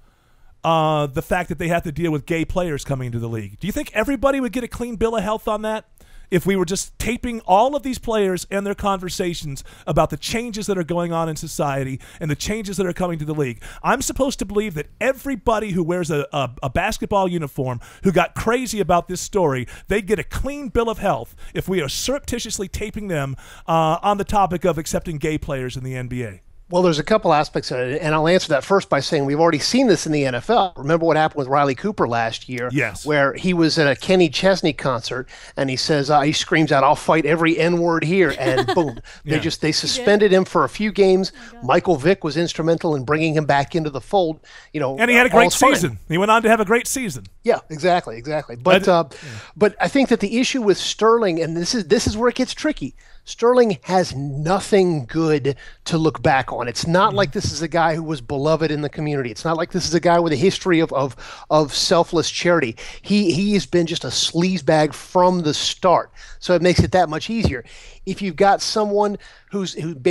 the fact that they have to deal with gay players coming into the league? Do you think everybody would get a clean bill of health on that? If we were just taping all of these players and their conversations about the changes that are going on in society and the changes that are coming to the league, I'm supposed to believe that everybody who wears a basketball uniform who got crazy about this story, they get a clean bill of health if we are surreptitiously taping them on the topic of accepting gay players in the NBA. Well, there's a couple aspects of it, and I'll answer that first by saying we've already seen this in the NFL. Remember what happened with Riley Cooper last year? Yes. Where he was at a Kenny Chesney concert, and he says, he screams out, "I'll fight every N-word here," and boom. They suspended him for a few games. Michael Vick was instrumental in bringing him back into the fold. And he had a great season. He went on to have a great season. Yeah, exactly. But I think that the issue with Sterling, and this is where it gets tricky. Sterling has nothing good to look back on. It's not like this is a guy who was beloved in the community. It's not like this is a guy with a history of selfless charity. He has been just a sleazebag from the start. So it makes it that much easier. If you've got someone who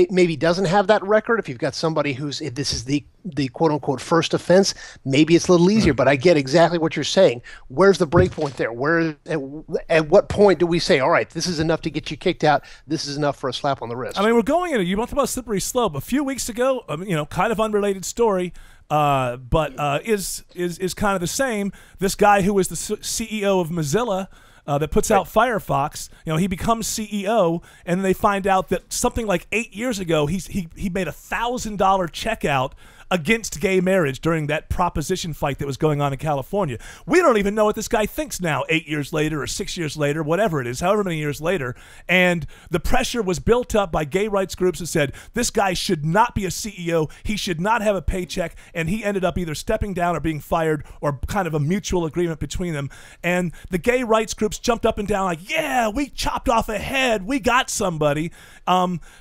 maybe doesn't have that record, if you've got somebody if this is the quote unquote first offense, maybe it's a little easier. But I get exactly what you're saying. Where's the break point there? At what point do we say, all right, this is enough to get you kicked out? This is enough for a slap on the wrist. I mean, we're going into, you talked about slippery slope. A few weeks ago, kind of unrelated story, but is kind of the same. This guy who was the CEO of Mozilla, that puts out Firefox, he becomes CEO, and then they find out that something like 8 years ago, he made $1,000 checkout against gay marriage during that proposition fight that was going on in California. We don't even know what this guy thinks now, 8 years later or 6 years later, whatever it is, however many years later. And the pressure was built up by gay rights groups that said, this guy should not be a CEO, he should not have a paycheck, and he ended up either stepping down or being fired, or kind of a mutual agreement between them. And the gay rights groups jumped up and down like, yeah, we chopped off a head, we got somebody.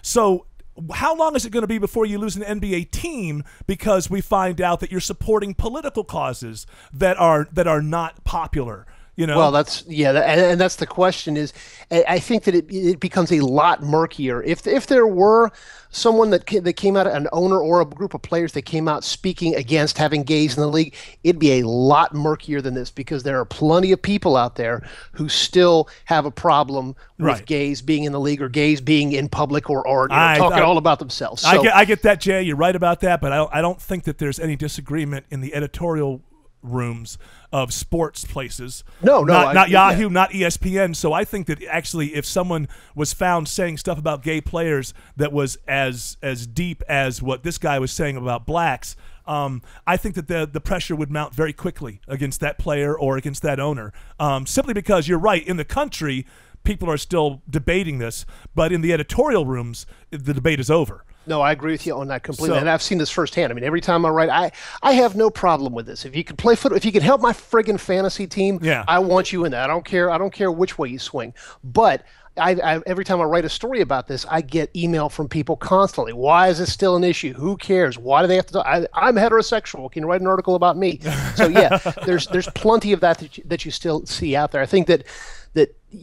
So how long is it going to be before you lose an NBA team because we find out that you're supporting political causes that are not popular? Well, and that's the question. Is I think that it becomes a lot murkier if there were someone that came out, an owner or a group of players that came out speaking against having gays in the league. It'd be a lot murkier than this, because there are plenty of people out there who still have a problem with gays being in the league, or gays being in public, or talking all about themselves. So, I get that, Jay. You're right about that, but I don't think that there's any disagreement in the editorial rooms of sports places. Not Yahoo, not ESPN. So I think that actually, if someone was found saying stuff about gay players that was as deep as what this guy was saying about blacks, I think that the pressure would mount very quickly against that player or against that owner. Simply because you're right, in the country, people are still debating this, but in the editorial rooms, the debate is over. No, I agree with you on that completely, and I've seen this firsthand. I mean, every time I write, I have no problem with this. If you could play football, if you could help my friggin' fantasy team, I want you in that. I don't care which way you swing. But every time I write a story about this, I get email from people constantly. Why is this still an issue? Who cares? Why do they have to? I'm heterosexual. Can you write an article about me? So yeah, there's plenty of that you still see out there. I think that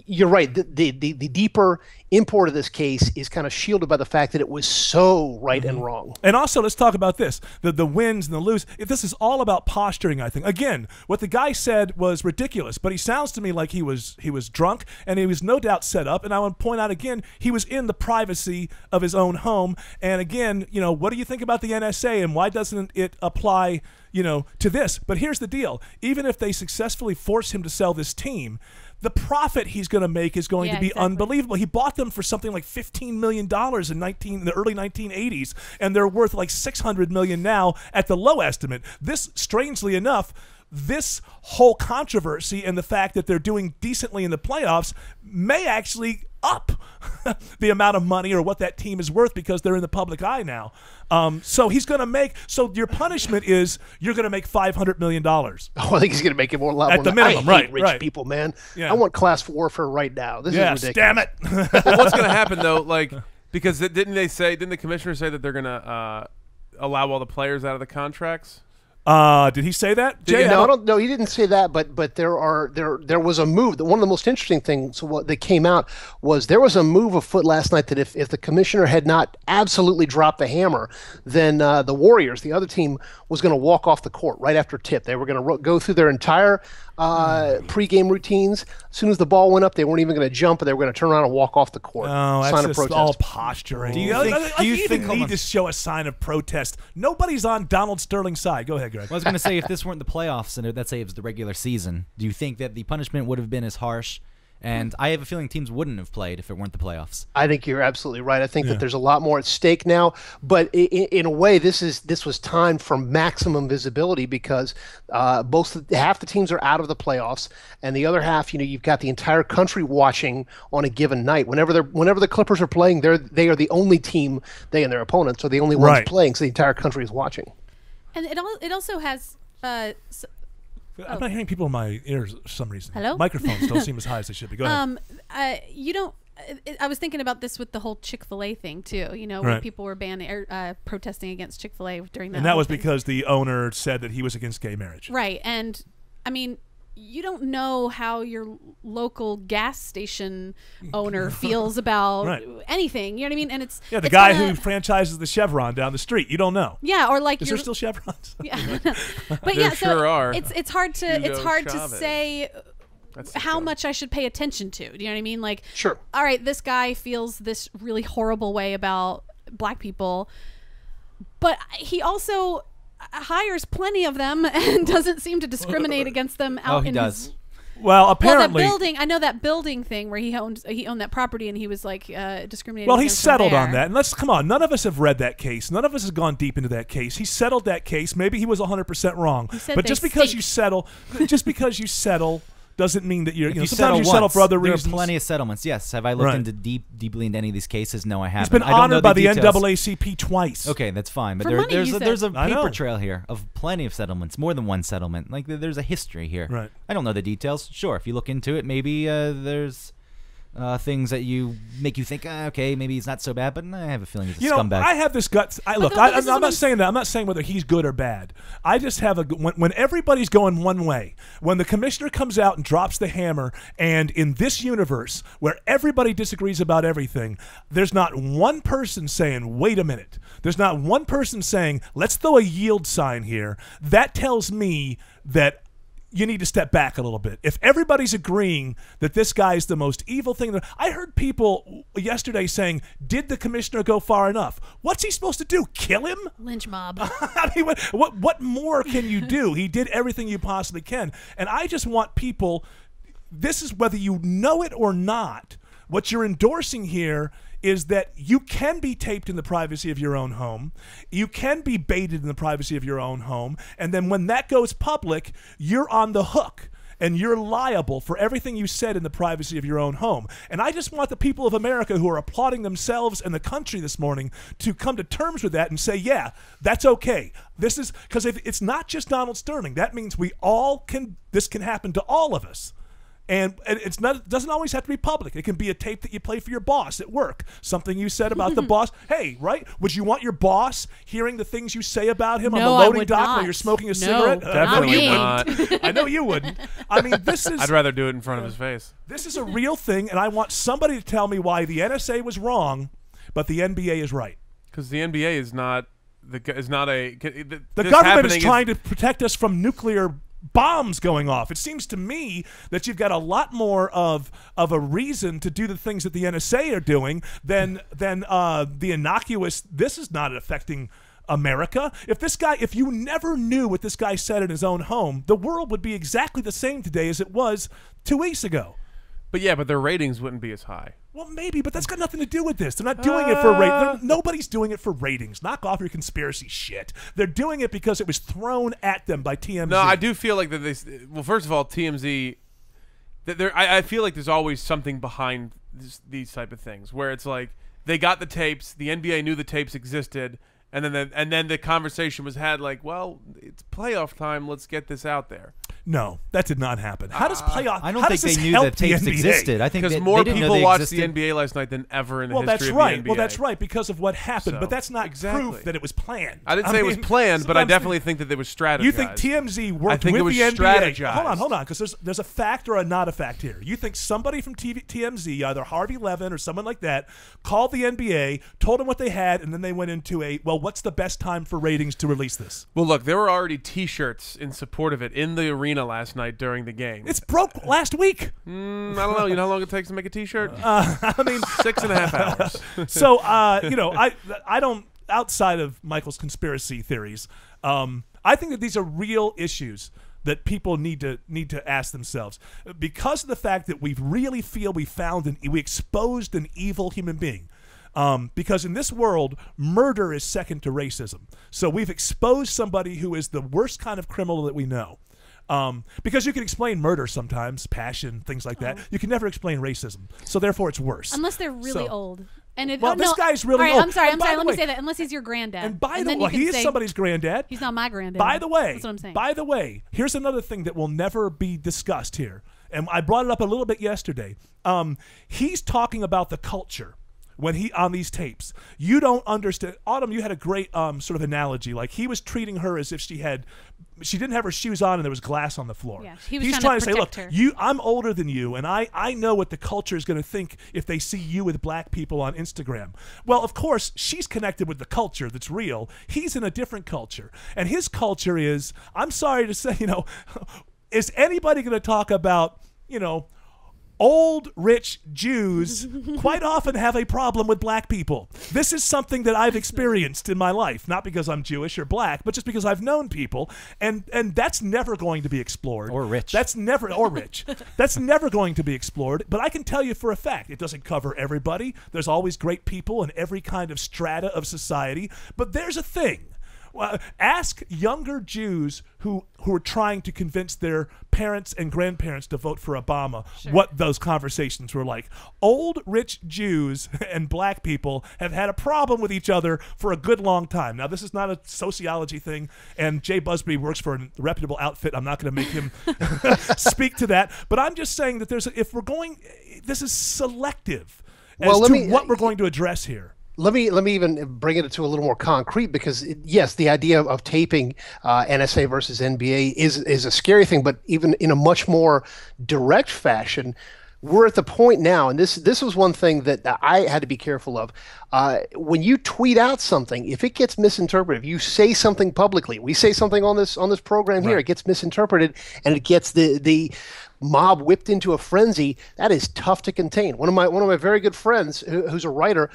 you're right. The deeper import of this case is kind of shielded by the fact that it was so right and wrong. And also, let's talk about this: the wins and the lose. This is all about posturing, I think. Again, what the guy said was ridiculous, but he sounds to me like he was drunk, and he was no doubt set up. And I want to point out again, he was in the privacy of his own home. And again, what do you think about the NSA, and why doesn't it apply, to this? But here's the deal: even if they successfully force him to sell this team, the profit he's going to make is going to be unbelievable. He bought them for something like $15 million in the early 1980s, and they're worth like $600 million now at the low estimate. This, strangely enough, this whole controversy and the fact that they're doing decently in the playoffs may actually up the amount of money or what that team is worth, because they're in the public eye now. So he's going to make. So your punishment is you're going to make $500 million. Oh, I think he's going to make a lot more at the minimum. I hate rich people, man. Yeah. I want class warfare right now. This is ridiculous. Damn it. Well, what's going to happen though? Because didn't the commissioner say that they're going to allow all the players out of the contracts? Did he say that? Jay, no, he didn't say that. But there was a move. One of the most interesting things that came out was there was a move afoot last night that if the commissioner had not absolutely dropped the hammer, then the Warriors, the other team, was going to walk off the court right after tip. They were going to go through their entire pregame routines. As soon as the ball went up, they weren't even going to jump, but they were going to turn around and walk off the court. Oh, sign that's of just protest. all posturing. Do you even need to show a sign of protest? Nobody's on Donald Sterling's side. Go ahead, Greg. Well, I was going to say, if this weren't the playoffs and let's say it was the regular season, do you think that the punishment would have been as harsh And I have a feeling teams wouldn't have played if it weren't the playoffs. I think you're absolutely right. I think that there's a lot more at stake now, but in a way, this was timed for maximum visibility because half the teams are out of the playoffs, and the other half, you've got the entire country watching on a given night. Whenever the Clippers are playing, they are the only team. They and their opponents are the only ones playing, so the entire country is watching. And it also has. I'm not hearing people in my ears for some reason. Hello? Microphones don't seem as high as they should be. Go ahead. You don't. I was thinking about this with the whole Chick-fil-A thing too. When people were banning or protesting against Chick-fil-A during that. And that was thing. because the owner said that he was against gay marriage. Right, and I mean, you don't know how your local gas station owner feels about anything. You know what I mean? And it's the guy who franchises the Chevron down the street. You don't know. Yeah, or like is there still Chevrons? Yeah, but there sure are. It's hard to say how much I should pay attention to. Do you know what I mean? Like, sure. All right, this guy feels this really horrible way about black people, but he also hires plenty of them and doesn't seem to discriminate against them out in his. Well, apparently, that building. I know that building thing where he owned that property and he was like discriminating. Well, he against settled them on that, and come on. None of us have read that case. None of us has gone deep into that case. He settled that case. Maybe he was 100% wrong. But just because you settle, doesn't mean that you're. Sometimes you settle for other reasons. There are plenty of settlements. Yes. Have I looked into deeply into any of these cases? No, I haven't. He's been honored by the NAACP twice. Okay, that's fine. But there's a paper trail here of plenty of settlements, more than one settlement. Like there's a history here. Right. I don't know the details. Sure, if you look into it, maybe there's things that make you think, okay, maybe he's not so bad, but I have a feeling he's a scumbag. I have this gut. I'm not saying that. I'm not saying whether he's good or bad. I just have when everybody's going one way, when the commissioner comes out and drops the hammer, and in this universe where everybody disagrees about everything, there's not one person saying, wait a minute. There's not one person saying, let's throw a yield sign here. That tells me that you need to step back a little bit. If everybody's agreeing that this guy is the most evil thing, I heard people yesterday saying, did the commissioner go far enough? What's he supposed to do? Kill him? Lynch mob. I mean, what more can you do? He did everything you possibly can. And I just want people, this is whether you know it or not, what you're endorsing here is that you can be taped in the privacy of your own home. You can be baited in the privacy of your own home. And then when that goes public, you're on the hook and you're liable for everything you said in the privacy of your own home. And I just want the people of America who are applauding themselves and the country this morning to come to terms with that and say, yeah, that's okay. This is because if it's not just Donald Sterling, that means this can happen to all of us. And it doesn't always have to be public. It can be a tape that you play for your boss at work. Something you said about the boss. Hey, right? Would you want your boss hearing the things you say about him on the loading dock while you're smoking a cigarette? Definitely not. I know you wouldn't. I mean, this is... I'd rather do it in front of his face. This is a real thing, and I want somebody to tell me why the NSA was wrong, but the NBA is right. Because the NBA is not... The government is trying to protect us from nuclear bombs going off. It seems to me that you've got a lot more of a reason to do the things that the NSA are doing than the innocuous, this is not affecting America. If you never knew what this guy said in his own home, the world would be exactly the same today as it was 2 weeks ago. But yeah, but their ratings wouldn't be as high. Well, maybe, but that's got nothing to do with this. They're not doing it for ratings. Nobody's doing it for ratings. Knock off your conspiracy shit. They're doing it because it was thrown at them by TMZ. No, I do feel like that well, first of all, TMZ, I feel like there's always something behind these type of things where it's like they got the tapes, the NBA knew the tapes existed, and then the conversation was had like, well, it's playoff time. Let's get this out there. No, that did not happen. How does playoff? I don't think they knew that tapes existed. I think because more people watched the NBA last night than ever in the history of the NBA. Well, that's right because of what happened. But that's not proof that it was planned. I didn't say it was planned, but I definitely think that it was strategized. You think TMZ worked with the NBA? Strategized. Hold on, because there's a fact or a not a fact here. You think somebody from TMZ, either Harvey Levin or someone like that, called the NBA, told them what they had, and then they went into what's the best time for ratings to release this? Well, look, there were already T-shirts in support of it in the arena last night during the game. It's broke last week. I don't know. You know how long it takes to make a T-shirt? I mean, 6.5 hours. So, I don't. Outside of Michael's conspiracy theories, I think that these are real issues that people need to ask themselves, because of the fact that we really feel we exposed an evil human being. Because in this world, murder is second to racism. So we've exposed somebody who is the worst kind of criminal that we know. Because you can explain murder sometimes, passion, things like that. You can never explain racism. So therefore, it's worse. Unless they're really old. And this guy's really all right, old. I'm sorry. Let me say that. Unless he's your granddad. And by the way, he is somebody's granddad. He's not my granddad. By the way, that's what I'm saying. By the way, here's another thing that will never be discussed here. And I brought it up a little bit yesterday. He's talking about the culture when he on these tapes. You don't understand. Autumn, you had a great sort of analogy. Like he was treating her as if she didn't have her shoes on and there was glass on the floor. Yeah, he was He's trying to say, look, I'm older than you, and I know what the culture is going to think if they see you with black people on Instagram. Well, of course, she's connected with the culture that's real. He's in a different culture. And his culture is, I'm sorry to say, is anybody going to talk about, old rich Jews quite often have a problem with black people. This is something that I've experienced in my life, not because I'm Jewish or black, but just because I've known people, and that's never going to be explored. Or rich. That's never That's never going to be explored. But I can tell you for a fact, it doesn't cover everybody. There's always great people in every kind of strata of society. But there's a thing. Ask younger Jews who are trying to convince their parents and grandparents to vote for Obama what those conversations were like. Old rich Jews and black people have had a problem with each other for a good long time. Now, this is not a sociology thing, and Jay Busby works for a reputable outfit. I'm not going to make him speak to that, but I'm just saying that this is selective as to what we're going to address here. Let me even bring it to a little more concrete, because yes, the idea of taping NSA versus NBA is a scary thing, but even in a much more direct fashion, we're at the point now, and this was one thing that I had to be careful of. When you tweet out something, if it gets misinterpreted, if you say something publicly, we say something on this program here, it gets misinterpreted and it gets the mob whipped into a frenzy. That is tough to contain. One of my very good friends, who's a writer,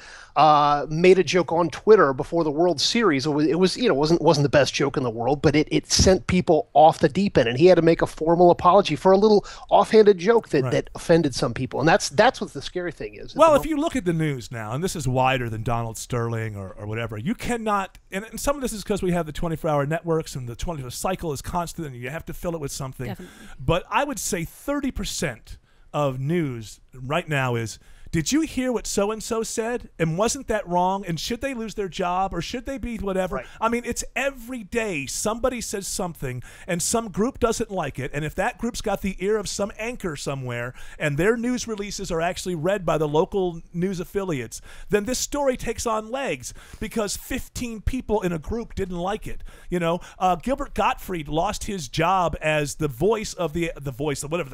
made a joke on Twitter before the World Series. It wasn't the best joke in the world, but it sent people off the deep end, and he had to make a formal apology for a little offhanded joke that offended some people. And that's what the scary thing is. Well, if you look at the news now, and this is wider than Donald Sterling or whatever, you cannot, and some of this is because we have the 24-hour networks and the 24 cycle is constant and you have to fill it with something. Definitely. But I would say 30% of news right now is, did you hear what so-and-so said? And wasn't that wrong? And should they lose their job, or should they be whatever? Right. I mean, it's every day somebody says something and some group doesn't like it. And if that group's got the ear of some anchor somewhere and their news releases are actually read by the local news affiliates, then this story takes on legs because 15 people in a group didn't like it. Gilbert Gottfried lost his job as the voice of the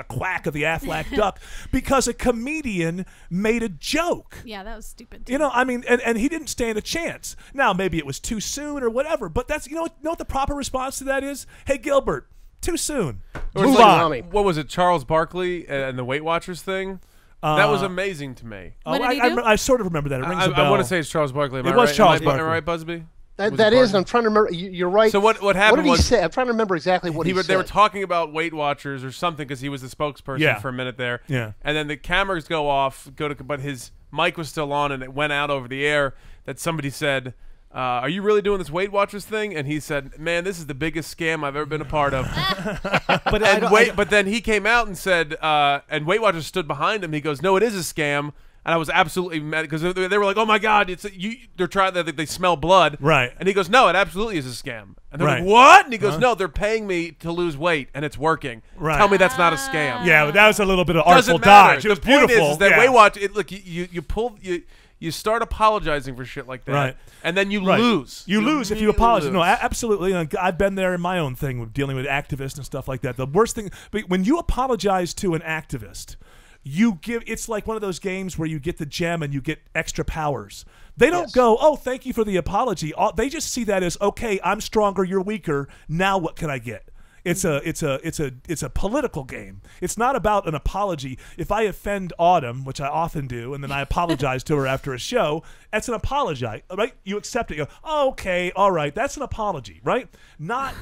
quack of the Aflac duck because a comedian made a joke. Yeah, that was stupid. And he didn't stand a chance. Now, maybe it was too soon or whatever, but that's, what the proper response to that is? Hey, Gilbert, too soon. Move on. What was it, Charles Barkley and the Weight Watchers thing? That was amazing to me. I sort of remember that. It rings a bell. I want to say it's Charles Barkley. It was Charles Barkley. Am I right, Busby? That is, and I'm trying to remember. You're right. So what happened? What did he say? I'm trying to remember exactly what he said. They were talking about Weight Watchers or something because he was the spokesperson for a minute there. Yeah. And then the cameras go off, but his mic was still on, and it went out over the air that somebody said, "Are you really doing this Weight Watchers thing?" And he said, "Man, this is the biggest scam I've ever been a part of." But then he came out and said, and Weight Watchers stood behind him. He goes, "No, it is a scam." And I was absolutely mad because they were like, "Oh my God, they're trying. They smell blood." Right. And he goes, "No, it absolutely is a scam." And they're like, "What?" And he goes, "No, they're paying me to lose weight, and it's working. Right. Tell me that's not a scam." Yeah, but that was a little bit of artful dodge. It was beautiful. Point is that Weight Watch. You start apologizing for shit like that, right? And then you lose. You lose if you apologize. No, absolutely. I've been there in my own thing with dealing with activists and stuff like that. The worst thing, when you apologize to an activist, it's like one of those games where you get the gem and you get extra powers. They don't go, "Oh, thank you for the apology." They just see that as, okay, I'm stronger, you're weaker. Now what can I get? It's a political game. It's not about an apology. If I offend Autumn, which I often do, and then I apologize to her after a show, that's an apology, right? You accept it. You go, oh, okay, all right, that's an apology, right? Not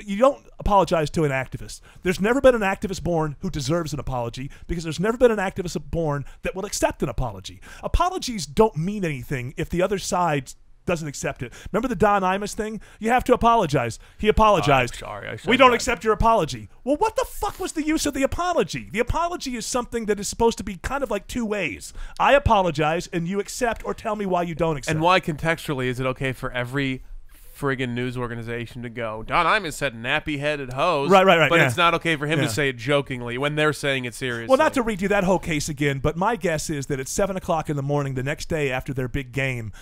you don't apologize to an activist. There's never been an activist born who deserves an apology because there's never been an activist born that will accept an apology. Apologies don't mean anything if the other side doesn't accept it. Remember the Don Imus thing? You have to apologize. He apologized. Sorry, I said we don't that. accept your apology. Well, what the fuck was the use of the apology? The apology is something that is supposed to be kind of like two ways. I apologize, and you accept or tell me why you don't accept. And why contextually is it okay for every friggin' news organization to go, Don Imus said nappy-headed hose. Right. But yeah. it's not okay for him Yeah. to say it jokingly when they're saying it seriously. Well, not to redo that whole case again, but my guess is that at 7 o'clock in the morning the next day after their big game,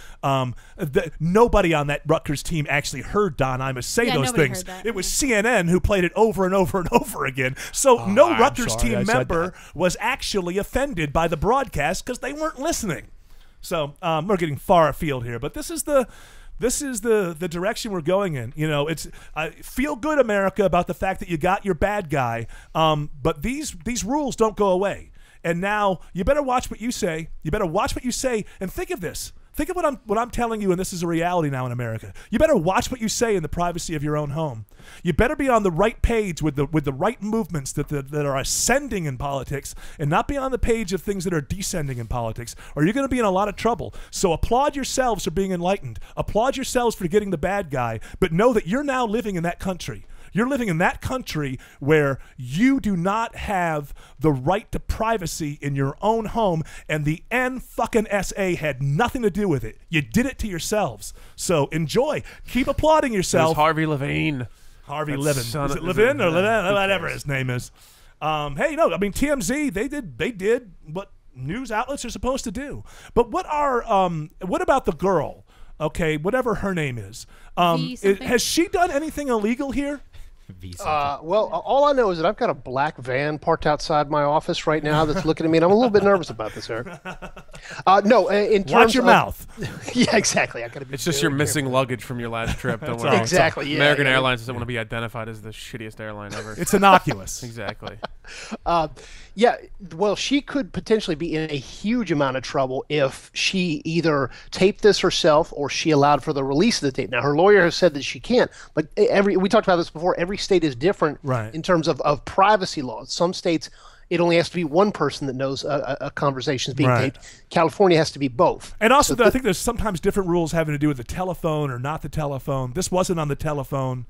nobody on that Rutgers team actually heard Don Imus say those things. It was CNN who played it over and over and over again. So no Rutgers team member was actually offended by the broadcast because they weren't listening. So we're getting far afield here, but this is the direction we're going in. You know, it's feel good, America, about the fact that you got your bad guy. But these rules don't go away. And now you better watch what you say. You better watch what you say. And think of this. Think of what I'm telling you, and this is a reality now in America. You better watch what you say in the privacy of your own home. You better be on the right page with the right movements that are ascending in politics, and not be on the page of things that are descending in politics, or you're going to be in a lot of trouble. So applaud yourselves for being enlightened. Applaud yourselves for getting the bad guy, but know that you're now living in that country. You're living in that country where you do not have the right to privacy in your own home, and the NSA had nothing to do with it. You did it to yourselves. So enjoy. Keep applauding yourself. There's Harvey Levine. Harvey Levin. Is it Levin or Levin? Whatever his name is. Hey, no, I mean TMZ. They did what news outlets are supposed to do. But what about the girl? Okay, whatever her name is. Has she done anything illegal here? Well, all I know is that I've got a black van parked outside my office right now that's looking at me, and I'm a little bit nervous about this, Eric. No, in terms watch your of, mouth. Yeah, exactly. I gotta be. It's just your missing luggage from your last trip. Don't worry. Exactly. Yeah, American Airlines doesn't want to be identified as the shittiest airline ever. It's innocuous. Exactly. Yeah, well, she could potentially be in a huge amount of trouble if she either taped this herself or she allowed for the release of the tape. Now, her lawyer has said that she can't, but we talked about this before. Every state is different in terms of privacy laws. Some states, it only has to be one person that knows a conversation is being taped. California has to be both. And also, I think there's sometimes different rules having to do with the telephone or not the telephone. This wasn't on the telephone.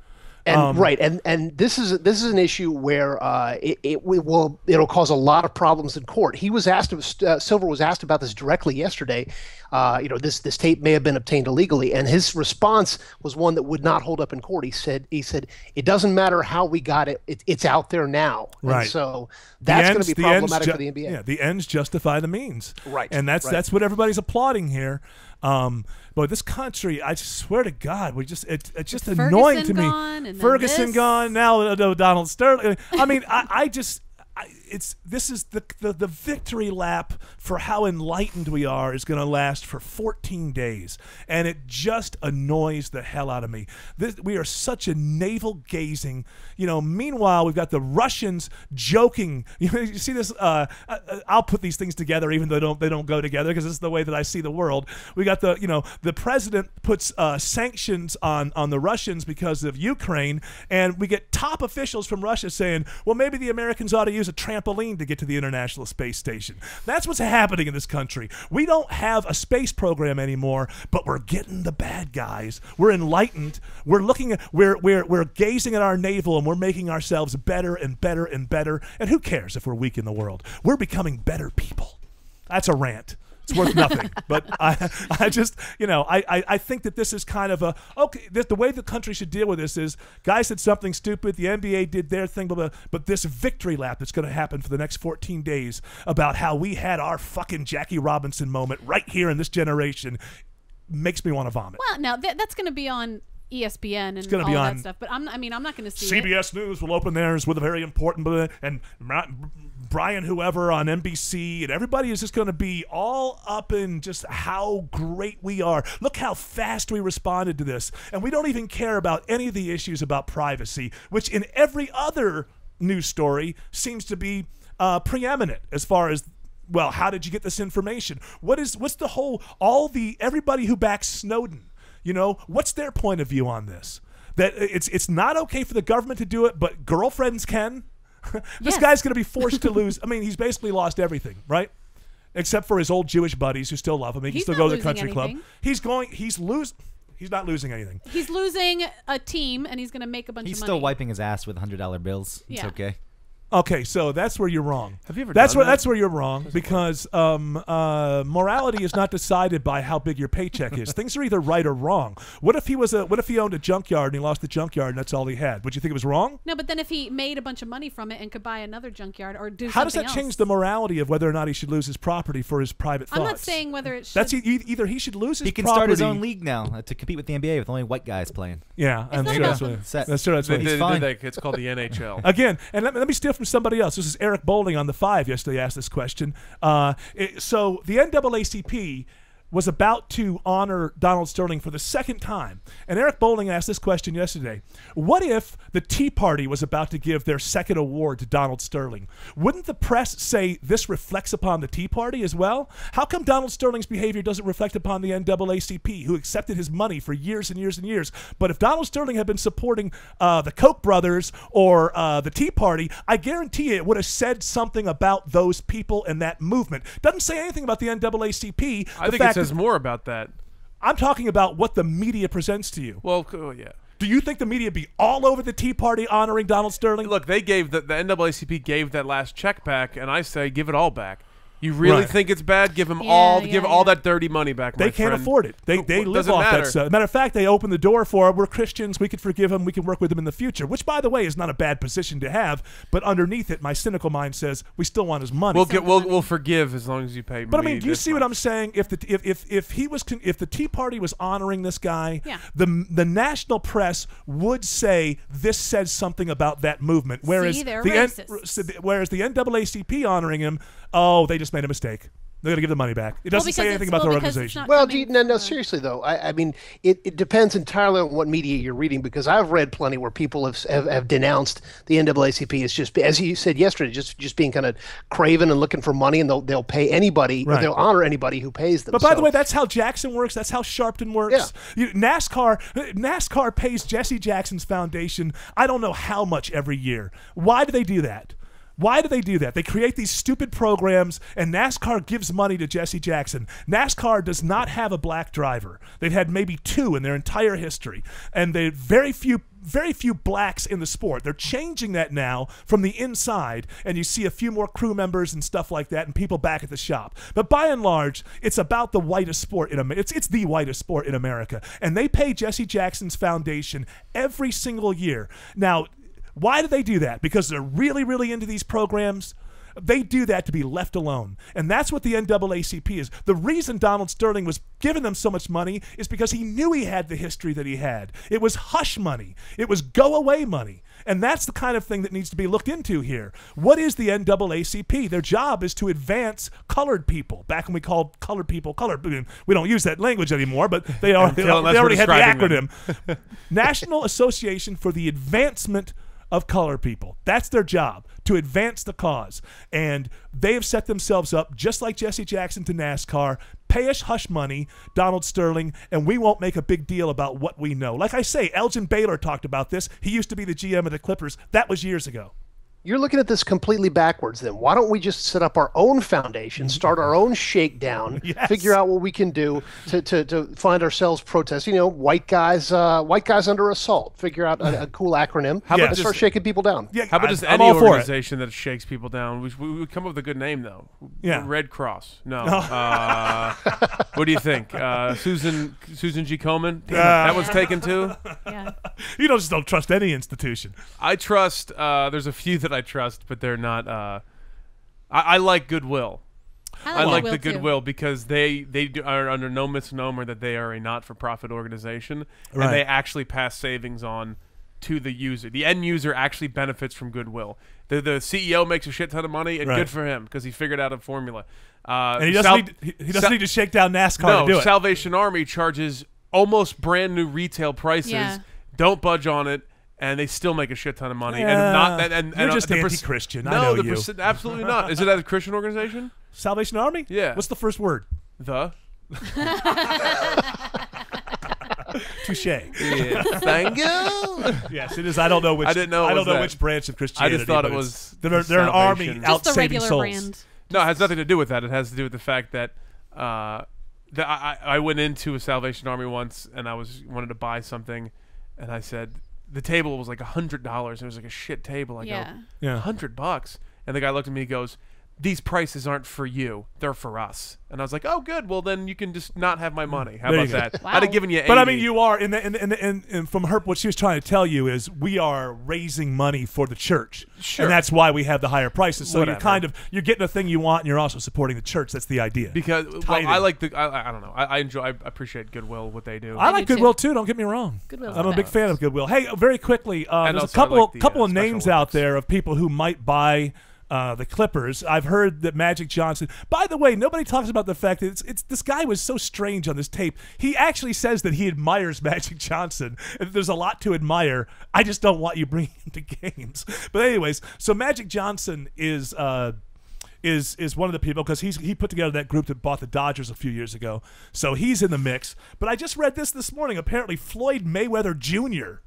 And and this is an issue where it'll cause a lot of problems in court. He was asked, Silver was asked about this directly yesterday. This tape may have been obtained illegally, and his response was one that would not hold up in court. He said it doesn't matter how we got it; it's out there now. Right. And so that's going to be problematic for the NBA. Yeah, the ends justify the means. Right. And that's what everybody's applauding here. But this country, I swear to God, it's just annoying to me. Ferguson gone, now Donald Sterling. I mean, this is the victory lap for how enlightened we are is going to last for 14 days, and it just annoys the hell out of me. We are such a navel gazing. Meanwhile, we've got the Russians joking. You see this? I'll put these things together, even though they don't go together, because this is the way that I see the world. We got the president puts sanctions on the Russians because of Ukraine, and we get top officials from Russia saying, well, maybe the Americans ought to use a trampoline to get to the International Space Station. That's what's happening in this country. We don't have a space program anymore, but we're getting the bad guys. We're enlightened. We're looking at we're gazing at our navel, and we're making ourselves better and better and better. And who cares if we're weak in the world? We're becoming better people. That's a rant. It's worth nothing. But I just, I think that this is kind of the way the country should deal with this is guys did something stupid, the NBA did their thing, blah, blah, but this victory lap that's going to happen for the next 14 days about how we had our fucking Jackie Robinson moment right here in this generation makes me want to vomit. Well, now that's going to be on ESPN and gonna all be that on stuff. But I'm not going to see CBS News will open theirs with a very important, and Brian whoever on NBC, and everybody is just going to be all up in just how great we are. Look how fast we responded to this, and we don't even care about any of the issues about privacy, which in every other news story seems to be preeminent as far as, well, how did you get this information? What's the whole, everybody who backs Snowden, you know, what's their point of view on this? That it's not okay for the government to do it, but girlfriends can. This guy's going to be forced to lose. I mean, he's basically lost everything, right? Except for his old Jewish buddies who still love him. He can still go to the country club. He's not losing anything. He's losing a team, and he's going to make a bunch of money. He's still wiping his ass with $100 bills. It's okay. Okay, so that's where you're wrong. Have you ever that's done where that? That's where you're wrong, because morality is not decided by how big your paycheck is. Things are either right or wrong. What if he owned a junkyard and he lost the junkyard and that's all he had? Would you think it was wrong? No, but then if he made a bunch of money from it and could buy another junkyard or do how does something that change else. the morality of whether or not he should lose his property for his private thoughts? I'm not saying whether it should. That's either he should lose his He can property. start his own league now to compete with the NBA with only white guys playing. Yeah, I'm sure that's what. That's true. That's what. He's fine. It's called the NHL. Again, and let me steal from somebody else. This is Eric Bowling on the 5 yesterday asked this question. So the NAACP was about to honor Donald Sterling for the second time. And Eric Bowling asked this question yesterday. What if the Tea Party was about to give their second award to Donald Sterling? Wouldn't the press say this reflects upon the Tea Party as well? How come Donald Sterling's behavior doesn't reflect upon the NAACP, who accepted his money for years and years and years? But if Donald Sterling had been supporting the Koch brothers or the Tea Party, I guarantee you it would have said something about those people and that movement. Doesn't say anything about the NAACP. I think it says more about that. I'm talking about what the media presents to you. Well, yeah. Do you think the media be all over the Tea Party honoring Donald Sterling? Look, they gave the NAACP gave that last check back, and I say give it all back. You really think it's bad? Give them all that dirty money back. They can't afford it. They live off that stuff. Matter of fact, they open the door for we're Christians. We can forgive them. We can work with them in the future. Which, by the way, is not a bad position to have. But underneath it, my cynical mind says we still want his money. We'll forgive as long as you pay. But I mean, do you see what I'm saying? If the Tea Party was honoring this guy, the national press would say this says something about that movement. Whereas whereas the NAACP honoring him, oh, they just made a mistake. They're going to give the money back. It doesn't say anything about the organization. Well, no, seriously though, I mean, it depends entirely on what media you're reading, because I've read plenty where people have denounced the NAACP as just, as you said yesterday, just being kind of craven and looking for money, and they'll pay anybody, or they'll honor anybody who pays them. But by the way, that's how Jackson works. That's how Sharpton works. Yeah. NASCAR pays Jesse Jackson's foundation I don't know how much every year. Why do they do that? Why do they do that? They create these stupid programs, and NASCAR gives money to Jesse Jackson. NASCAR does not have a black driver. They've had maybe 2 in their entire history, and they very few blacks in the sport. They're changing that now from the inside, and you see a few more crew members and stuff like that, and people back at the shop. But by and large, it's about the whitest sport in America. It's the whitest sport in America, and they pay Jesse Jackson's foundation every single year. Now, why do they do that? Because they're really, really into these programs? They do that to be left alone. And that's what the NAACP is. The reason Donald Sterling was giving them so much money is because he knew he had the history that he had. It was hush money. It was go-away money. And that's the kind of thing that needs to be looked into here. What is the NAACP? Their job is to advance colored people. Back when we called colored people colored. We don't use that language anymore, but they already had the acronym. National Association for the Advancement of colored people. That's their job, to advance the cause. And they have set themselves up, just like Jesse Jackson to NASCAR, pay us hush money, Donald Sterling, and we won't make a big deal about what we know. Like I say, Elgin Baylor talked about this. He used to be the GM of the Clippers. That was years ago. You're looking at this completely backwards then. Why don't we just set up our own foundation, start our own shakedown, figure out what we can do to find ourselves protesting, white guys under assault, figure out a cool acronym, and start shaking people down. Yeah, how about just any organization that shakes people down? We would come up with a good name, though. Yeah. Red Cross. No. What do you think? Susan G. Komen? That one's taken too? Yeah. You just don't trust any institution. I trust, there's a few that I trust, but they're not. I like goodwill. I like the Goodwill because they are under no misnomer that they are a not-for-profit organization, and they actually pass savings on to the user. The end user actually benefits from Goodwill. The CEO makes a shit ton of money, and good for him because he figured out a formula. And he doesn't need to shake down NASCAR to do it. Salvation Army charges almost brand new retail prices. Don't budge on it. And they still make a shit ton of money. You're just anti-Christian. No, I know you. Absolutely not. Is it a Christian organization? Salvation Army? Yeah. What's the first word? The. Touche. Yeah, thank you. Yes, it is. I don't know which. I didn't know. I don't know which branch of Christianity. I just thought it was. They're an army out just saving souls. Brand. No, it has nothing to do with that. It has to do with the fact that I went into a Salvation Army once and I wanted to buy something, and I said the table was like $100. It was like a shit table. I go, $100, and the guy looked at me. He goes, "These prices aren't for you; they're for us." And I was like, "Oh, good. Well, then you can just not have my money. How about that?" Wow. I'd have given you 80. But I mean, you are and from her, what she was trying to tell you is we are raising money for the church, and that's why we have the higher prices. So you're getting the thing you want, and you're also supporting the church. That's the idea. Because I like I don't know. I appreciate Goodwill, what they do. I like Goodwill too. Don't get me wrong. I'm a big fan of Goodwill. Hey, very quickly, there's a couple of names out there of people who might buy the Clippers. I've heard that Magic Johnson. By the way, nobody talks about the fact that it's this guy was so strange on this tape. He actually says that he admires Magic Johnson, and there's a lot to admire. I just don't want you bringing him to games. But anyways, so Magic Johnson is one of the people because he put together that group that bought the Dodgers a few years ago. So he's in the mix. But I just read this morning. Apparently, Floyd Mayweather Jr.,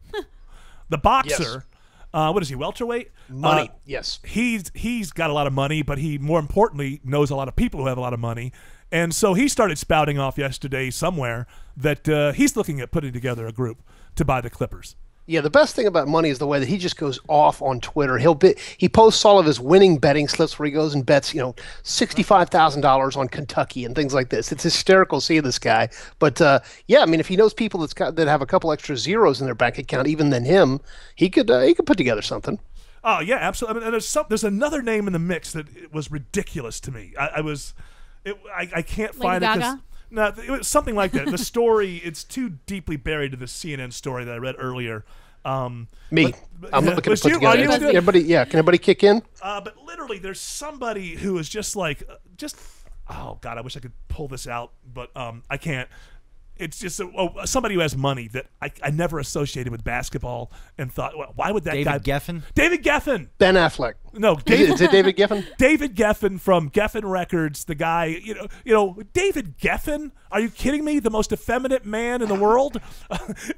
the boxer. Yes. What is he, welterweight? Money, yes. He's got a lot of money, but he, more importantly, knows a lot of people who have a lot of money. And so he started spouting off yesterday somewhere that he's looking at putting together a group to buy the Clippers. Yeah, the best thing about money is the way that he just goes off on Twitter. He posts all of his winning betting slips where he goes and bets, $65,000 on Kentucky and things like this. It's hysterical seeing this guy. But yeah, I mean, if he knows people that have a couple extra zeros in their bank account, even than him, he could put together something. Oh yeah, absolutely. I mean, there's another name in the mix that it was ridiculous to me. I can't find Lady it. Gaga? No, it was something like that. The story, it's too deeply buried in the CNN story that I read earlier. I'm looking to put together. Can everybody kick in? But literally, there's somebody who is just oh God, I wish I could pull this out, but I can't. It's just somebody who has money that I never associated with basketball and thought, well, why would that guy? David Geffen? David Geffen. Ben Affleck. No, is it David Geffen? David Geffen from Geffen Records, the guy, David Geffen? Are you kidding me? The most effeminate man in the world?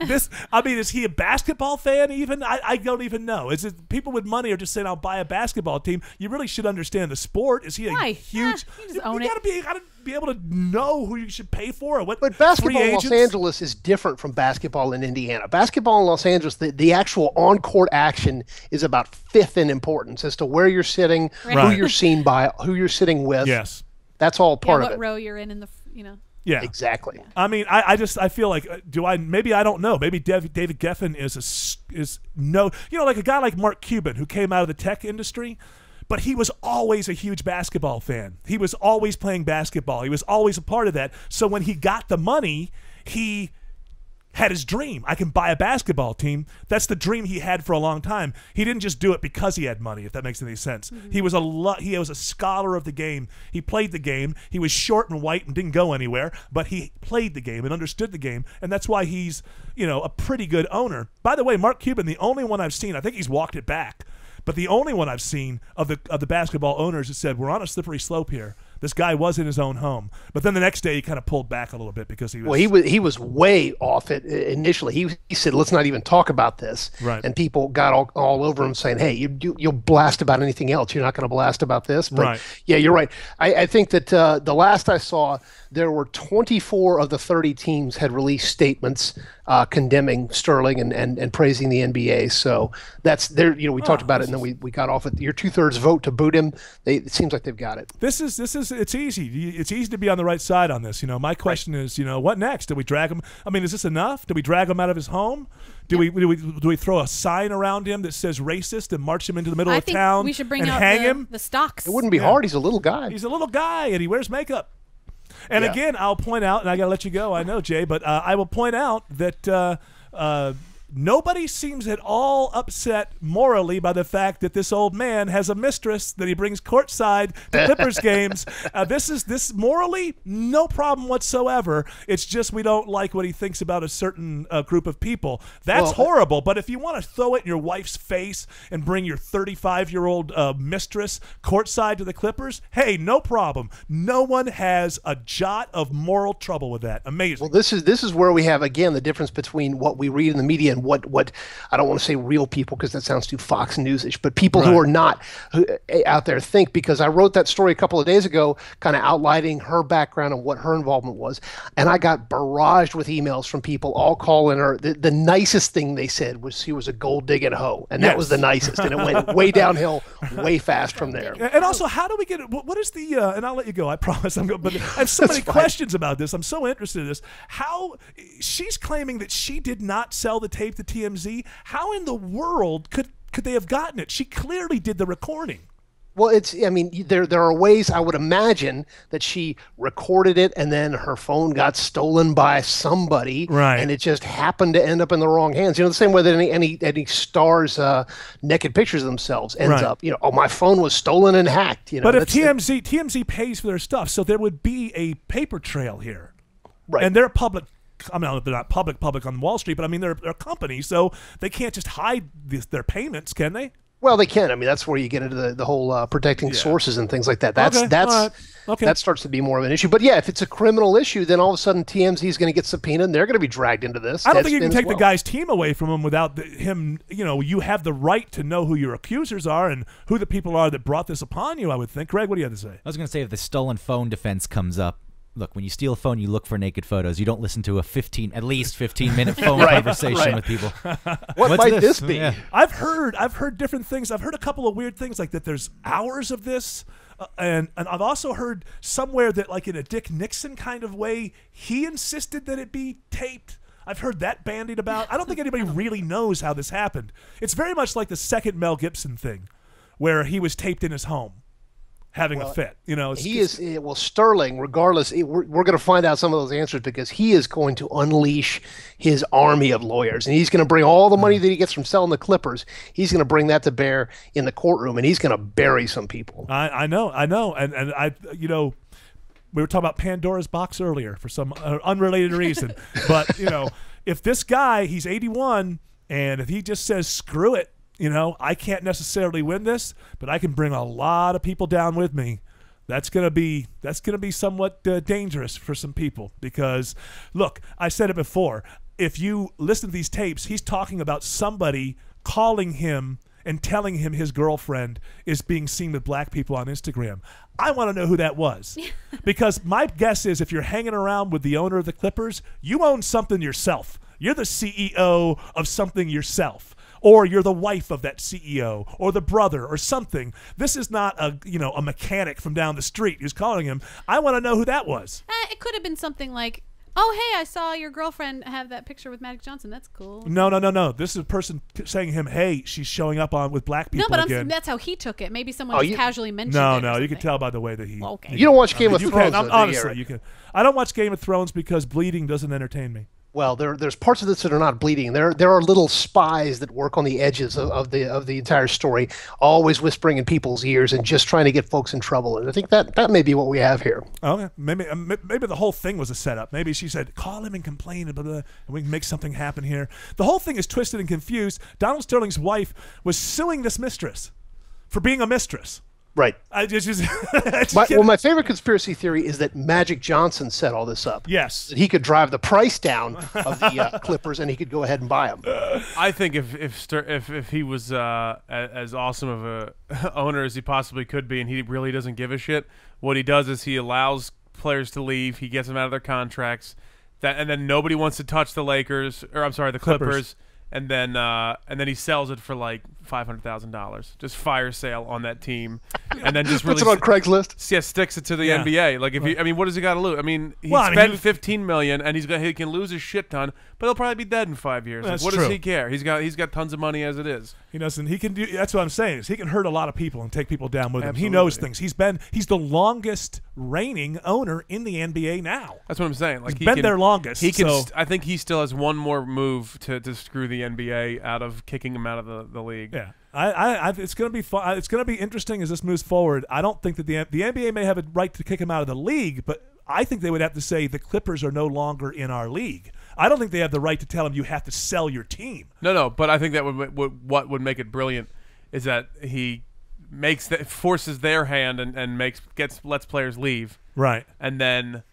Is he a basketball fan even? I don't even know. Is it people with money are just saying, I'll buy a basketball team? You really should understand the sport. Is he a huge... You gotta be able to know who you should pay for or what. But basketball in Los Angeles is different from basketball in Indiana. Basketball in Los Angeles, the actual on-court action is about fifth in importance as to where you're sitting, who you're seen by, who you're sitting with. Yes. That's all part of it. What row you're in the, Yeah, exactly. Yeah. I mean, I feel like maybe I don't know. Maybe David Geffen is like a guy like Mark Cuban who came out of the tech industry, but he was always a huge basketball fan. He was always playing basketball. He was always a part of that. So when he got the money, he had his dream. I can buy a basketball team. That's the dream he had for a long time. He didn't just do it because he had money, if that makes any sense. Mm-hmm. He was a scholar of the game. He played the game. He was short and white and didn't go anywhere, but he played the game and understood the game, and that's why he's, a pretty good owner. By the way, Mark Cuban, the only one I've seen, I think he's walked it back, but the only one I've seen of the basketball owners that said, we're on a slippery slope here. This guy was in his own home, but then the next day he kind of pulled back a little bit because he was. Well, he was way off it initially. He said, "Let's not even talk about this." Right. And people got all over him saying, "Hey, you'll blast about anything else. You're not going to blast about this." But right. Yeah, you're right. I think that the last I saw, there were 24 of the 30 teams had released statements. condemning Sterling and praising the NBA. So that's there. You know, we talked about it, and then we got off at your 2/3 vote to boot him. It seems like they've got it. This is it's easy. It's easy to be on the right side on this. You know, my question is, you know, what next? Do we drag him? I mean, is this enough? Do we drag him out of his home? Do we throw a sign around him that says racist and march him into the middle of town? We should bring and out hang him? the stocks. It wouldn't be hard. He's a little guy. He's a little guy, and he wears makeup. And again, I'll point out, and I got to let you go, I know, Jay, but I will point out that nobody seems at all upset morally by the fact that this old man has a mistress that he brings courtside to Clippers games. This morally, no problem whatsoever. It's just we don't like what he thinks about a certain group of people. That's horrible, but if you want to throw it in your wife's face and bring your 35-year-old mistress courtside to the Clippers, hey, no problem. No one has a jot of moral trouble with that. Amazing. Well, this is where we have, again, the difference between what we read in the media and what I don't want to say real people because that sounds too Fox News-ish, but people who are not out there think, because I wrote that story a couple of days ago kind of outlining her background and what her involvement was, and I got barraged with emails from people all calling her. The nicest thing they said was she was a gold-digging hoe, and that was the nicest, and it went way downhill way fast from there. And also, how do we get it? What is the, and I'll let you go, I promise I'm going, but I have so many questions about this. I'm so interested in this. How, she's claiming that she did not sell the tape to TMZ. How in the world could they have gotten it? She clearly did the recording. Well, I mean, there are ways I would imagine that she recorded it and then her phone got stolen by somebody, and it just happened to end up in the wrong hands. You know, the same way that any stars' naked pictures of themselves ends up. You know, oh, my phone was stolen and hacked. You know, but if TMZ pays for their stuff, so there would be a paper trail here, and they're public. I mean, they're not public on Wall Street, but I mean, they're a company, so they can't just hide their payments, can they? Well, they can. I mean, that's where you get into the whole protecting sources and things like that. That starts to be more of an issue. But yeah, if it's a criminal issue, then all of a sudden TMZ is going to get subpoenaed, and they're going to be dragged into this. I don't think you can take the guy's team away from him without him. You know, you have the right to know who your accusers are and who the people are that brought this upon you, I would think. Greg, what do you have to say? I was going to say, if the stolen phone defense comes up, look, when you steal a phone, you look for naked photos. You don't listen to at least 15-minute phone conversation with people. What might this be? Yeah. I've heard different things. I've heard a couple of weird things, like that there's hours of this, and I've also heard somewhere that, like in a Dick Nixon kind of way, he insisted that it be taped. I've heard that bandied about. I don't think anybody really knows how this happened. It's very much like the second Mel Gibson thing, where he was taped in his home having a fit, you know. Sterling, regardless, we're going to find out some of those answers, because he is going to unleash his army of lawyers, and he's going to bring all the money that he gets from selling the Clippers. He's going to bring that to bear in the courtroom, and he's going to bury some people. I know, and I, you know, we were talking about Pandora's box earlier for some unrelated reason, but you know, if this guy, he's 81, and if he just says screw it, you know, I can't necessarily win this, but I can bring a lot of people down with me. That's gonna be somewhat dangerous for some people, because, look, I said it before. If you listen to these tapes, he's talking about somebody calling him and telling him his girlfriend is being seen with black people on Instagram. I want to know who that was, because my guess is if you're hanging around with the owner of the Clippers, you own something yourself. You're the CEO of something yourself. Or you're the wife of that CEO, or the brother, or something. This is not a mechanic from down the street who's calling him. I want to know who that was. It could have been something like, oh, hey, I saw your girlfriend have that picture with Magic Johnson. That's cool. No. This is a person saying to him, hey, she's showing up with black people again. That's how he took it. Maybe someone just casually mentioned it. No, you can tell by the way that he... Well, okay. You don't watch Game of Thrones, honestly, you can. I don't watch Game of Thrones because bleeding doesn't entertain me. Well, there's parts of this that are not bleeding. There are little spies that work on the edges of the entire story, always whispering in people's ears and just trying to get folks in trouble. And I think that may be what we have here. Okay, maybe the whole thing was a setup. Maybe she said, "Call him and complain, and we can make something happen here." The whole thing is twisted and confused. Donald Sterling's wife was suing this mistress for being a mistress. Right. My favorite conspiracy theory is that Magic Johnson set all this up. Yes. That he could drive the price down of the Clippers, and he could go ahead and buy them. I think if he was as awesome of a owner as he possibly could be, and he really doesn't give a shit, what he does is he allows players to leave. He gets them out of their contracts. and then nobody wants to touch the Lakers, or I'm sorry, the Clippers. And then he sells it for like $500,000. Just fire sale on that team, and then just puts it on Craigslist. Yeah, sticks it to the NBA. Like if I mean, what does he got to lose? I mean, he spent $15 million, and he can lose a shit ton, but he'll probably be dead in 5 years. Like, what does he care? He's got tons of money as it is. He doesn't. He can do. That's what I'm saying. Is he can hurt a lot of people and take people down with him. He knows things. He's the longest reigning owner in the NBA now. That's what I'm saying. Like he's been there longest. He can. I think he still has one more move to screw the NBA out of kicking him out of the league. Yeah. It's going to be fun. It's going to be interesting as this moves forward. I don't think that the NBA may have a right to kick him out of the league, but I think they would have to say the Clippers are no longer in our league. I don't think they have the right to tell him you have to sell your team. No, but I think that what would make it brilliant is that he forces their hand and lets players leave. Right. And then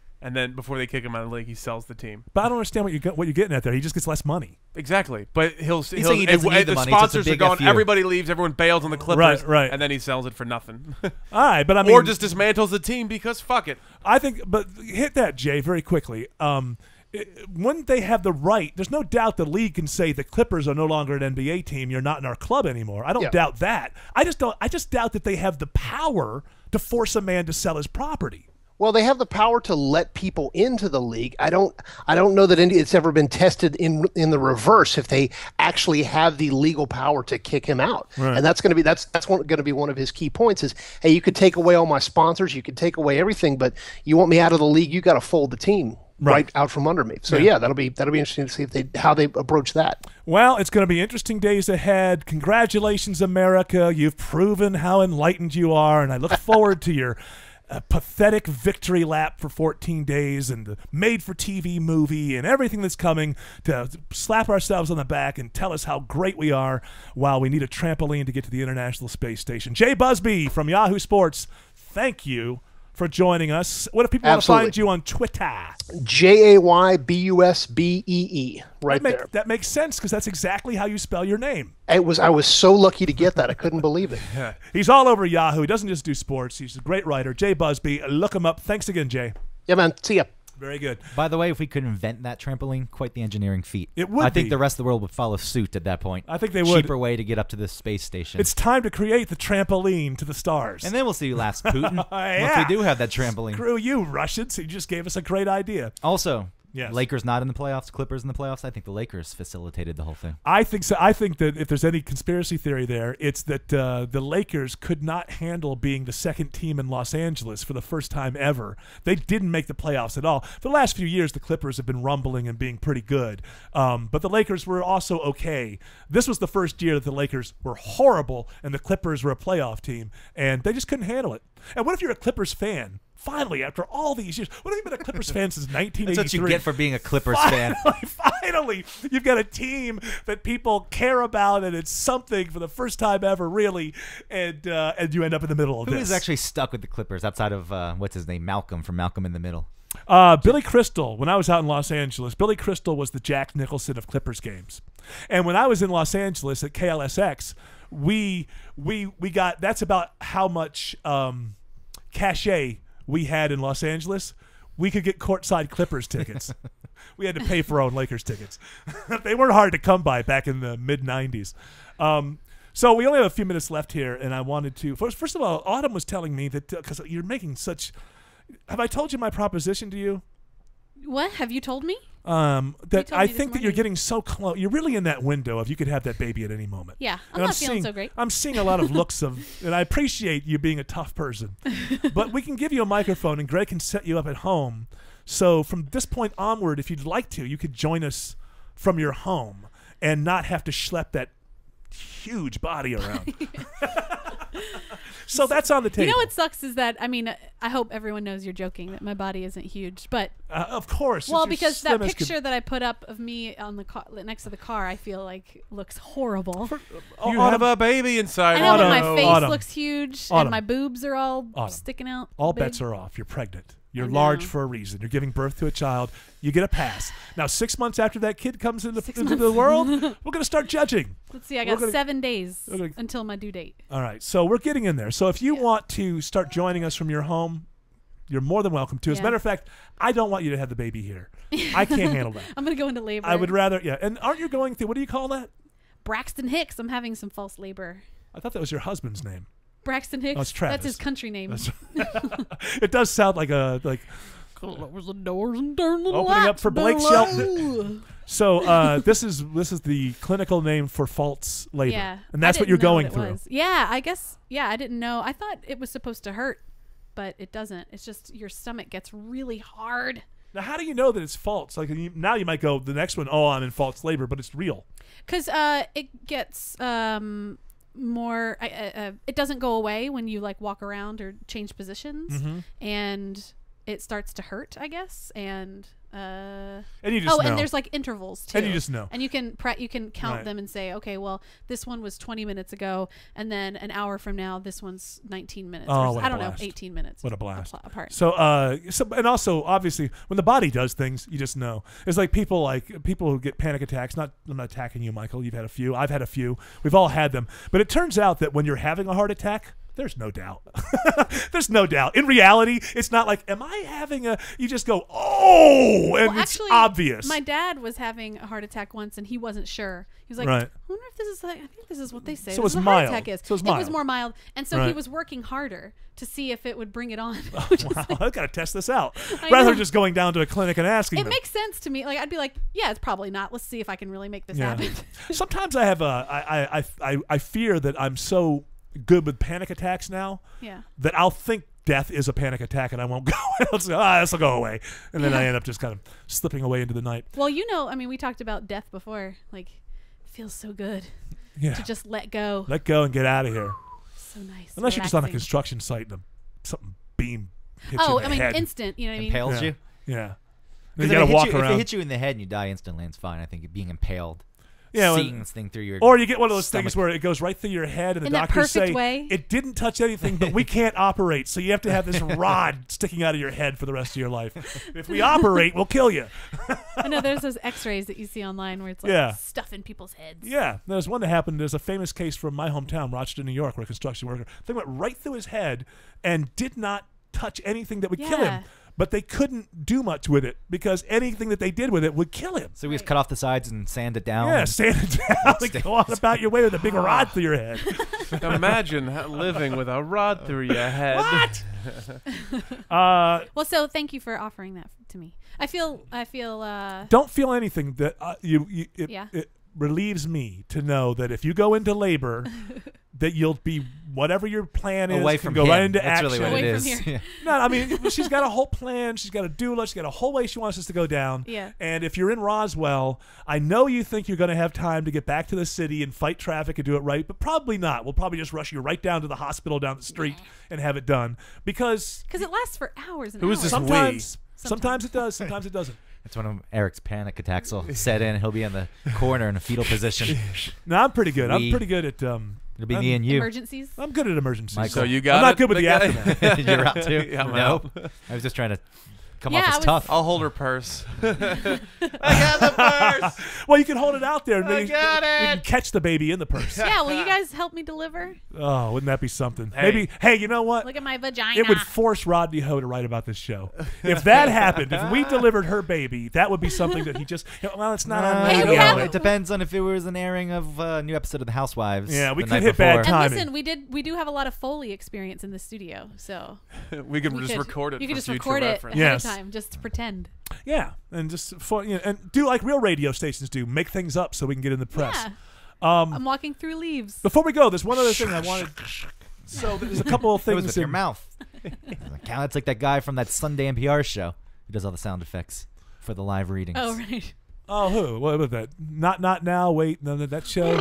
before they kick him out of the league, he sells the team. But I don't understand what you're getting at there. He just gets less money. Exactly. But he'll saying he doesn't need the money, sponsors so are gone. Everybody leaves. Everyone bails on the Clippers. Right. And then he sells it for nothing. All right, but I mean, or just dismantles the team because fuck it. I think. But hit that, Jay, very quickly. Wouldn't they have the right? There's no doubt the league can say the Clippers are no longer an NBA team. You're not in our club anymore. I don't doubt that. I just doubt that they have the power to force a man to sell his property. Well, they have the power to let people into the league. I don't know that it's ever been tested in the reverse if they actually have the legal power to kick him out. Right. And that's going to be one of his key points is, hey, you could take away all my sponsors, you could take away everything, but you want me out of the league, you got to fold the team right out from under me. So yeah, that'll be interesting to see how they approach that. Well, it's going to be interesting days ahead. Congratulations, America. You've proven how enlightened you are, and I look forward to your pathetic victory lap for 14 days and the made-for-TV movie and everything that's coming to slap ourselves on the back and tell us how great we are while we need a trampoline to get to the International Space Station. Jay Busby from Yahoo Sports, thank you for joining us. What if people want to find you on Twitter? JAYBUSBEE, there. That makes sense because that's exactly how you spell your name. I was so lucky to get that. I couldn't believe it. Yeah. He's all over Yahoo. He doesn't just do sports. He's a great writer. Jay Busby. Look him up. Thanks again, Jay. Yeah, man. See ya. Very good. By the way, if we could invent that trampoline, quite the engineering feat. It would I think the rest of the world would follow suit at that point. I think they would. Cheaper way to get up to the space station. It's time to create the trampoline to the stars. And then we'll see who laughs, Putin. Once we do have that trampoline. Screw you, Russians. You just gave us a great idea. Also, yes. Lakers not in the playoffs, Clippers in the playoffs. I think the Lakers facilitated the whole thing. I think so. I think that if there's any conspiracy theory there, it's that the Lakers could not handle being the second team in Los Angeles for the first time ever. They didn't make the playoffs at all. For the last few years, the Clippers have been rumbling and being pretty good. But the Lakers were also okay. This was the first year that the Lakers were horrible and the Clippers were a playoff team, and they just couldn't handle it. And what if you're a Clippers fan? Finally, after all these years, what have you been a Clippers fan since 1983? That's what you get for being a Clippers fan. Finally, you've got a team that people care about, and it's something for the first time ever, really. And you end up in the middle of this. Who is actually stuck with the Clippers outside of what's his name, Malcolm from Malcolm in the Middle? Billy Crystal. When I was out in Los Angeles, Billy Crystal was the Jack Nicholson of Clippers games. And when I was in Los Angeles at KLSX, we got, that's about how much cachet we had in Los Angeles. We could get courtside Clippers tickets. We had to pay for our own Lakers tickets. They weren't hard to come by back in the mid-'90s. So we only have a few minutes left here, and I wanted to first of all, Autumn was telling me that because you're making such. Have I told you my proposition to you? What have you told me? That I think that you're getting so close. You're really in that window of you could have that baby at any moment. Yeah, I'm not feeling so great. I'm seeing a lot of looks of, and I appreciate you being a tough person. But we can give you a microphone, and Greg can set you up at home. So from this point onward, if you'd like to, you could join us from your home and not have to schlep that huge body around. So that's on the table. You know what sucks is that, I mean, I hope everyone knows you're joking, that my body isn't huge, but of course. Well, because that picture that I put up of me on the car, next to the car, I feel like looks horrible. You have a baby inside. I know, my face looks huge, and my boobs are all sticking out. All bets are off. You're pregnant. You're large for a reason. You're giving birth to a child. You get a pass. Now, 6 months after that kid comes into the world, we're going to start judging. Let's see. I got 7 days until my due date. All right. So we're getting in there. So if you want to start joining us from your home, You're more than welcome to. As a matter of fact, I don't want you to have the baby here. I can't handle that. I'm going to go into labor. I would rather, And aren't you going through, what do you call that? Braxton Hicks. I'm having some false labor. I thought that was your husband's name. Braxton Hicks. Oh, it's Travis. That's his country name. It does sound like a close the doors and turn the opening up for Blake below. Shelton. So this is the clinical name for false labor. Yeah, and that's what you're going through. Yeah, I guess. Yeah, I didn't know. I thought it was supposed to hurt, but it doesn't. It's just your stomach gets really hard. Now, how do you know that it's false? Like now, you might go the next one. Oh, I'm in false labor, but it's real. Because it gets more. It doesn't go away when you like walk around or change positions, and it starts to hurt, I guess, and you just know. And there's like intervals too, and you just know, and you can count them and say, okay, well, this one was 20 minutes ago, and then an hour from now, this one's 19 minutes. Oh, I don't know, 18 minutes. What a blast! Apart. So, and also, obviously, when the body does things, you just know. It's like people who get panic attacks. I'm not attacking you, Michael. You've had a few. I've had a few. We've all had them. But it turns out that when you're having a heart attack, there's no doubt. There's no doubt. In reality, it's not like, am I having a... You just go, oh, and it's obvious. My dad was having a heart attack once, and he wasn't sure. He was like, right. I wonder if this is like... I think this is what they say. So this it's is what mild. a heart attack is. So it's It mild. was more mild. And so Right. he was working harder to see if it would bring it on. Wow, I've got to test this out. I Rather know. than just going down to a clinic and asking It them. makes sense to me. Like I'd be like, yeah, it's probably not. Let's see if I can really make this happen. Sometimes I have I fear that I'm so good with panic attacks now that I'll think death is a panic attack and I won't go. I'll say, this will go away. And then I end up just kind of slipping away into the night. Well, I mean, we talked about death before. Like, it feels so good to just let go. Let go and get out of here. So nice. Unless you're just on a relaxing. construction site and something beam hits you Oh, in the I mean, head. instant. You know what I mean? Impales you? Yeah. Because You got to walk if around. they hit you in the head and you die instantly, it's fine. I think being impaled. Yeah, seeing this thing through your or you get one of those stomach. things where it goes right through your head, and the In that doctors perfect say way. it didn't touch anything, but we can't operate, so you have to have this rod sticking out of your head for the rest of your life. If we operate, we'll kill you. I know there's those X-rays that you see online where it's like stuff in people's heads. Yeah, there's one that happened. There's a famous case from my hometown, Rochester, New York, where a construction worker thing went right through his head and did not touch anything that would kill him. But they couldn't do much with it because anything that they did with it would kill him. So we just cut off the sides and sand it down. Yeah, sand it down. Like, go on about your way with a big rod through your head. Imagine living with a rod through your head. What? Well, so thank you for offering that to me. I feel. Don't feel anything that it relieves me to know that if you go into labor, that you'll be whatever your plan is. Away can from go him. right into That's action. really what Away it from is. here. No, I mean she's got a whole plan. She's got a doula. She's got a whole way she wants us to go down. Yeah. And if you're in Roswell, I know you think you're going to have time to get back to the city and fight traffic and do it right, but probably not. We'll probably just rush you right down to the hospital down the street and have it done because it lasts for hours and Who hours. is this Sometimes it does. Sometimes it doesn't. That's when Eric's panic attacks will set in. He'll be in the corner in a fetal position. No, I'm pretty good. I'm pretty good at. It'll be me and you. Emergencies. I'm good at emergencies. Michael. So you got I'm not it? good with the guy- aftermath. You're out too? Yeah, I'm no. out. I was just trying to come Yeah, off I as was- tough. I'll hold her purse. I got the purse. Well, you can hold it out there. And I then got we can it. catch the baby in the purse. Yeah, will you guys help me deliver? Oh, wouldn't that be something? Hey. Maybe. Hey, you know what? Look at my vagina. It would force Rodney Ho to write about this show. If that happened, if we delivered her baby, that would be something that he just. Well, it's not on Hey, radio. we have- It depends on if it was an airing of a new episode of The Housewives. Yeah, we the could night hit bad before. time. And listen, we do have a lot of Foley experience in the studio, so We can just record it. You for could just future record reference. it ahead Yes. of time, just to pretend. Yeah, and just and do like real radio stations do, make things up so we can get in the press. Yeah. I'm walking through leaves. Before we go, there's one other thing I wanted. So there's a couple of That was things with your mouth. That's like that guy from that Sunday NPR show who does all the sound effects for the live readings. Oh, right. Oh, who? What was that? Not now. Wait, no, that show.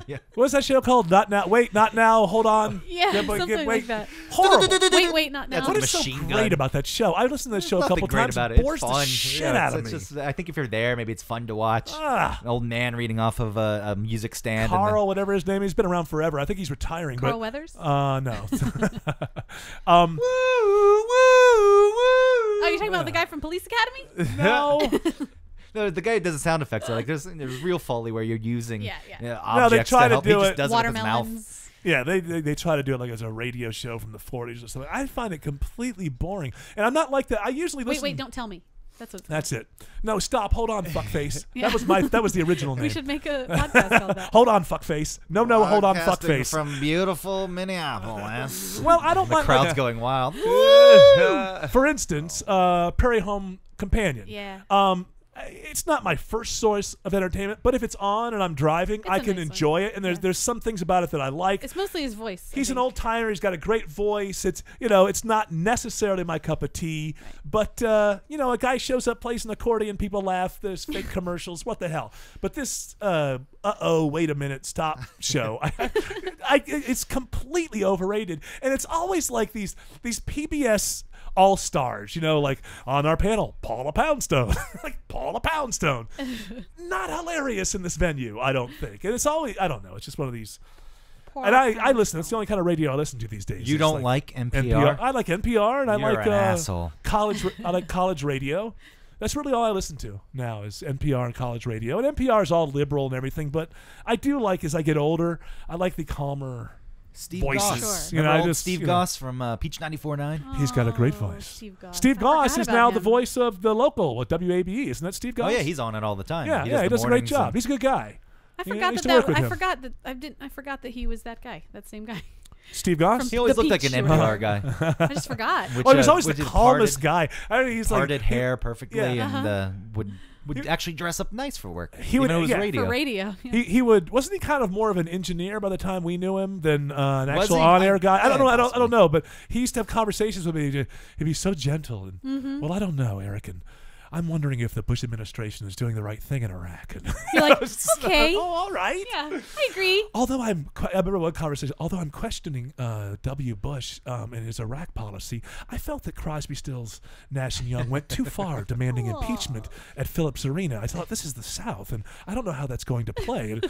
Yeah. What's that show called? Not now. Wait, not now. Hold on. Yeah, but something wait. like that. Horrible. Wait, not now. That's What a is so machine great gun. about that show? I listened to that show a Nothing couple great times. about It it. bores It's the fun. shit Yeah, out of it's me. just, I think if you're there, maybe it's fun to watch. An old man reading off of a music stand. Carl, whatever his name is, he's been around forever. I think he's retiring. Carl but, Weathers? No. Oh, you're talking about the guy from Police Academy? No. No, the guy who does the sound effects. Like there's real Foley where you're using Yeah. No, they objects try to to help. do He just it. does it with his mouth. Watermelons. Yeah, they try to do it like as a radio show from the 40s or something. I find it completely boring, and I'm not like that. I usually listen. Wait, don't tell me. That's it. No, stop. Hold on, fuckface. Yeah. That was the original name. We should make a podcast called that. Hold on, fuckface. No, hold on, fuckface. From beautiful Minneapolis. Well, I don't The mind. crowd's going wild. For instance, Prairie Home Companion. Yeah. It's not my first source of entertainment, but if it's on and I'm driving, I can enjoy it. And there's some things about it that I like. It's mostly his voice. He's an old timer. He's got a great voice. It's it's not necessarily my cup of tea, but a guy shows up, plays an accordion, people laugh. There's fake commercials. What the hell? But this wait a minute, stop show. It's completely overrated, and it's always like these PBS all-stars, like on our panel, Paula Poundstone. Like Paula Poundstone. Not hilarious in this venue, I don't think. And it's always, I don't know, it's just one of these. And I listen, it's the only kind of radio I listen to these days. You don't like NPR? I like NPR, and You're I like an asshole. I like college radio. That's really all I listen to now is NPR and college radio. And NPR is all liberal and everything, but I do like, as I get older, I like the calmer Steve voices. Goss. Steve Goss from Peach 94.9. He's got a great voice. Steve Goss is now the voice of the local at WABE. Isn't that Steve Goss? Oh yeah, he's on it all the time. Yeah, he does a great job. He's a good guy. I forgot that he was that guy. That same guy. Steve Goss? He always looked like an NPR guy. I just forgot. He was always the calmest guy. He's parted like, hair perfectly and would actually dress up nice for work. He would radio. For radio. Yeah. He would. Wasn't he kind of more of an engineer by the time we knew him than an actual on-air guy? I don't know. But he used to have conversations with me. He'd be so gentle and well, I don't know, Eric, and I'm wondering if the Bush administration is doing the right thing in Iraq. And you're like, okay, all right, yeah, I agree. Although I remember one conversation. Although I'm questioning W. Bush and his Iraq policy, I felt that Crosby, Stills, Nash and Young went too far, demanding impeachment at Phillips Arena. I thought, this is the South, and I don't know how that's going to play. And,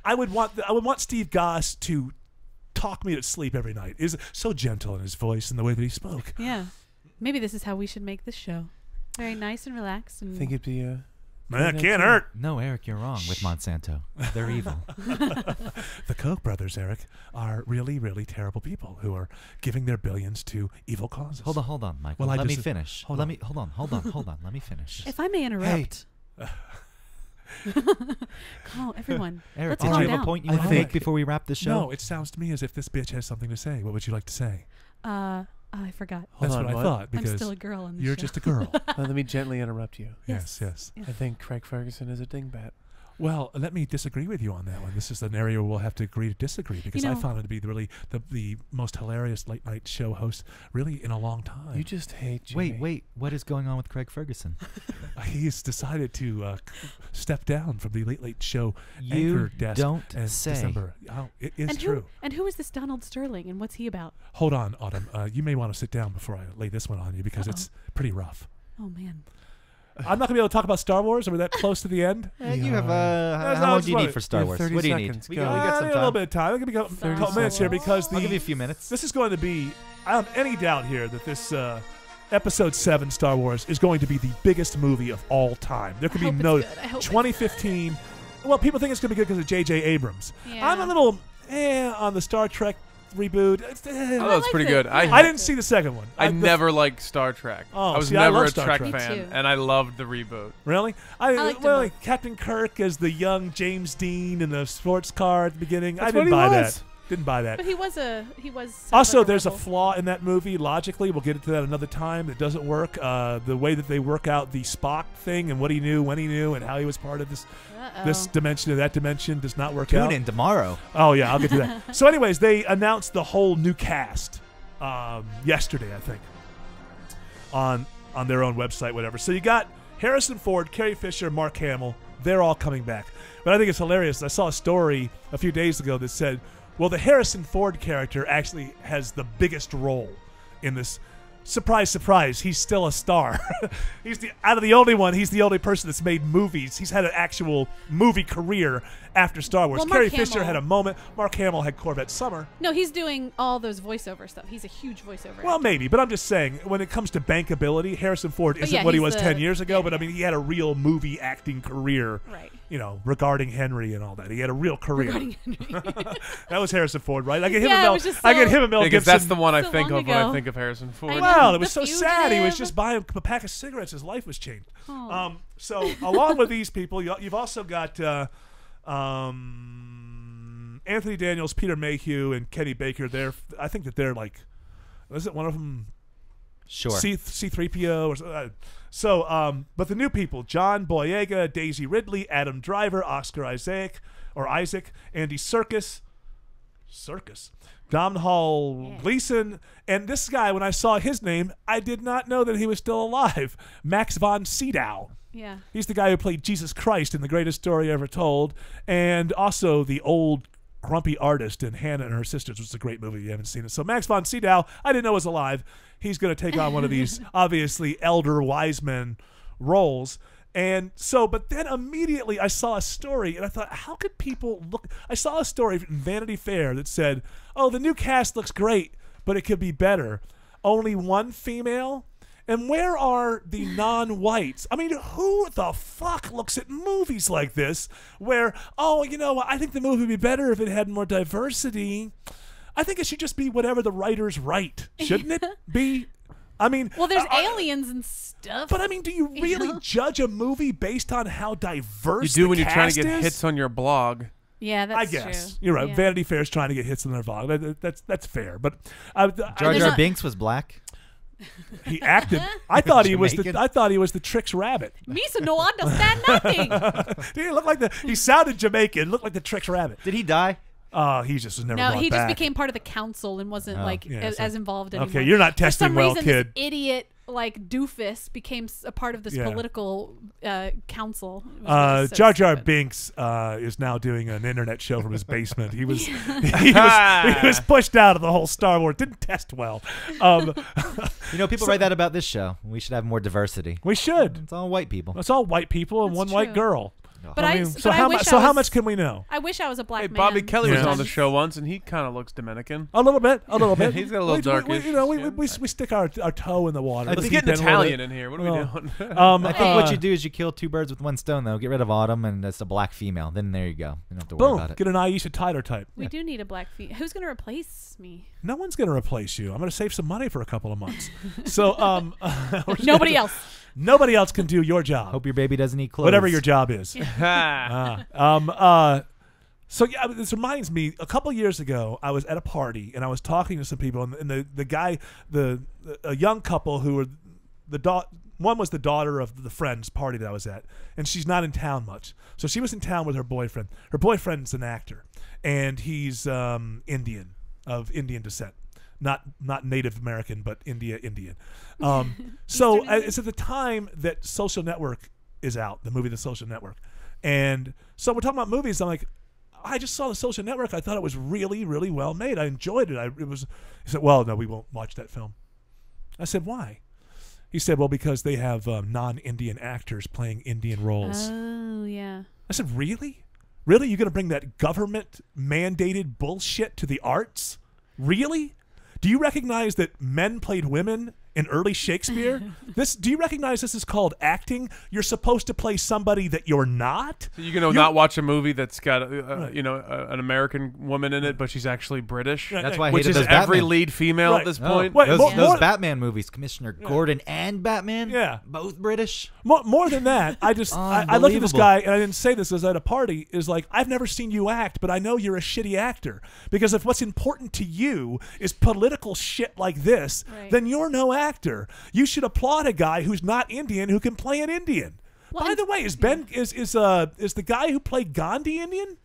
I would want Steve Goss to talk me to sleep every night. Is so gentle in his voice and the way that he spoke. Yeah, maybe this is how we should make this show. Very nice and relaxed. And I think it'd be man, it can't hurt. No, Eric, you're wrong with Monsanto. They're evil. The Koch brothers, Eric, are really, really terrible people who are giving their billions to evil causes. Hold on, Michael. Let me finish. Hold on. Let me finish. If I may interrupt. Call everyone. Eric, did you have a point you want to make before we wrap this show? No, it sounds to me as if this bitch has something to say. What would you like to say? I forgot. That's what I thought. Because I'm still a girl on this you're show. just a girl. Let me gently interrupt you. Yes. I think Craig Ferguson is a dingbat. Well, let me disagree with you on that one. This is an area where we'll have to agree to disagree because I found him to be the most hilarious late night show host really in a long time. You just hate Jimmy. Wait. What is going on with Craig Ferguson? He's decided to step down from the late late show anchor desk. Don't in say. December. Oh, it is true. And who is this Donald Sterling and what's he about? Hold on, Autumn. You may want to sit down before I lay this one on you because it's pretty rough. Oh man. I'm not going to be able to talk about Star Wars. Are we that close to the end? You have how long do you need for Star Wars? What do you need? We got some time. A little bit of time. I'll give you a couple minutes here because I'll give you a few minutes. This is going to be. I don't have any doubt here that this Episode 7 Star Wars is going to be the biggest movie of all time. There could be no 2015. Well, people think it's going to be good because of J.J. Abrams. Yeah. I'm a little on the Star Trek reboot. I thought it's pretty good. I didn't see the second one. I never liked Star Trek. Oh, I was see, never love a Star Trek Trek. fan, and I loved the reboot. Really? I Captain Kirk as the young James Dean in the sports car at the beginning. That's I didn't buy that. Didn't buy that. But he was also, there's a flaw in that movie. Logically, we'll get into that another time. It doesn't work. The way that they work out the Spock thing and what he knew, when he knew, and how he was part of this dimension or that dimension does not work out. Tune in tomorrow. Oh yeah, I'll get to that. So, anyways, they announced the whole new cast yesterday, I think, on their own website, whatever. So you got Harrison Ford, Carrie Fisher, Mark Hamill. They're all coming back. But I think it's hilarious. I saw a story a few days ago that said, well, the Harrison Ford character actually has the biggest role in this. Surprise, surprise, he's still a star. Out of the only one, he's the only person that's made movies. He's had an actual movie career after Star Wars. Well, Carrie Fisher had a moment. Mark Hamill had Corvette Summer. No, he's doing all those voiceover stuff. He's a huge voiceover Well, actor. maybe, but I'm just saying, when it comes to bankability, Harrison Ford isn't what he was 10 years ago, but I mean, he had a real movie acting career regarding Henry and all that. He had a real career. Regarding Henry. That was Harrison Ford, right? I get him Yeah, and it Mel. was just I get so- him and Mel Because Gibson. that's the one I So think long of when ago. I think of Harrison Ford. I know. Well, it The was so sad. He was Fugitive. just buying a pack of cigarettes. His life was changed. Oh. So along with these people, you've also got Anthony Daniels, Peter Mayhew, and Kenny Baker. I think that they're like, was it one of them? Sure. C3PO or so. But the new people: John Boyega, Daisy Ridley, Adam Driver, Oscar Isaac, Andy Serkis, Domhnall Gleeson, and this guy. When I saw his name, I did not know that he was still alive. Max von Sydow. Yeah. He's the guy who played Jesus Christ in The Greatest Story Ever Told, and also the old grumpy artist in Hannah and Her Sisters, which is a great movie. You haven't seen it. So Max von Sydow, I didn't know was alive. He's going to take on one of these obviously elder wise men roles. And so, but then immediately I saw a story and I thought, how could people look? I saw a story in Vanity Fair that said, oh, the new cast looks great, but it could be better. Only one female. And where are the non-whites? I mean, who the fuck looks at movies like this where, I think the movie would be better if it had more diversity. I think it should just be whatever the writers write. Shouldn't it be? I mean... Well, there's aliens and stuff. But, I mean, do you really judge a movie based on how diverse You do the when you're trying to cast get is? hits on your blog. Yeah, that's I guess true. you're right. Yeah. Vanity Fair is trying to get hits on their blog. That's fair. But Jar Jar Binks was black. He acted. I thought he was Jamaican. I thought he was the Trix Rabbit. Misa no understand nothing. He looked like he sounded Jamaican. Looked like the Trix Rabbit. Did he die? He just was never No, brought he just back. became part of the council and wasn't as involved anymore. Okay, you're not For testing some well, reason, kid. This idiot doofus became a part of this Yeah. political council. It was really so Jar Jar stupid. Binks is now doing an internet show from his basement. He was he was pushed out of the whole Star Wars. Didn't test well. People write that about this show. We should have more diversity. We should. It's all white people. It's all white people and That's one white true. girl. But so how much can we know? I wish I was a black Hey, man. Bobby Kelly was Yeah. on the show once, and he kind of looks Dominican. A little bit. He's got a little darkish. We stick our toe in the water. Let's Let's get deep an a little Italian bit. in here. What are we doing? I think what you do is you kill two birds with one stone, though. Get rid of Autumn, and it's a black female. Then there you go. You don't have to worry Boom. about it. Get an Aisha Tyler type. We do need a black female. Who's going to replace me? No one's going to replace you. I'm going to save some money for a couple of months. So Nobody else. Nobody else can do your job. Hope your baby doesn't eat clothes. Whatever your job is. So yeah, this reminds me. A couple years ago, I was at a party and I was talking to some people, and the guy, a young couple who were one was the daughter of the friend's party that I was at, and she's not in town much. So she was in town with her boyfriend. Her boyfriend's an actor, and he's Indian, of Indian descent. Not Native American, but Indian. So it's at the time that Social Network is out, the movie The Social Network. And so we're talking about movies. I'm like, I just saw The Social Network. I thought it was really, really well made. I enjoyed it. He said, well, no, we won't watch that film. I said, why? He said, well, because they have non-Indian actors playing Indian roles. Oh, yeah. I said, really? Really? You're going to bring that government-mandated bullshit to the arts? Really? Do you recognize that men played women in early Shakespeare? Do you recognize this is called acting? You're supposed to play somebody that you're not. So you're not watch a movie that's got an American woman in it, but she's actually British. That's why I which hated is those every Batman. lead female at this point. Those Batman movies, Commissioner Gordon and Batman, both British. More than that, I looked at this guy and I didn't say this. I was at a party. Is like, I've never seen you act, but I know you're a shitty actor, because if what's important to you is political shit like this, then you're no actor. You should applaud a guy who's not Indian who can play an Indian. By the way, is the guy who played Gandhi Indian?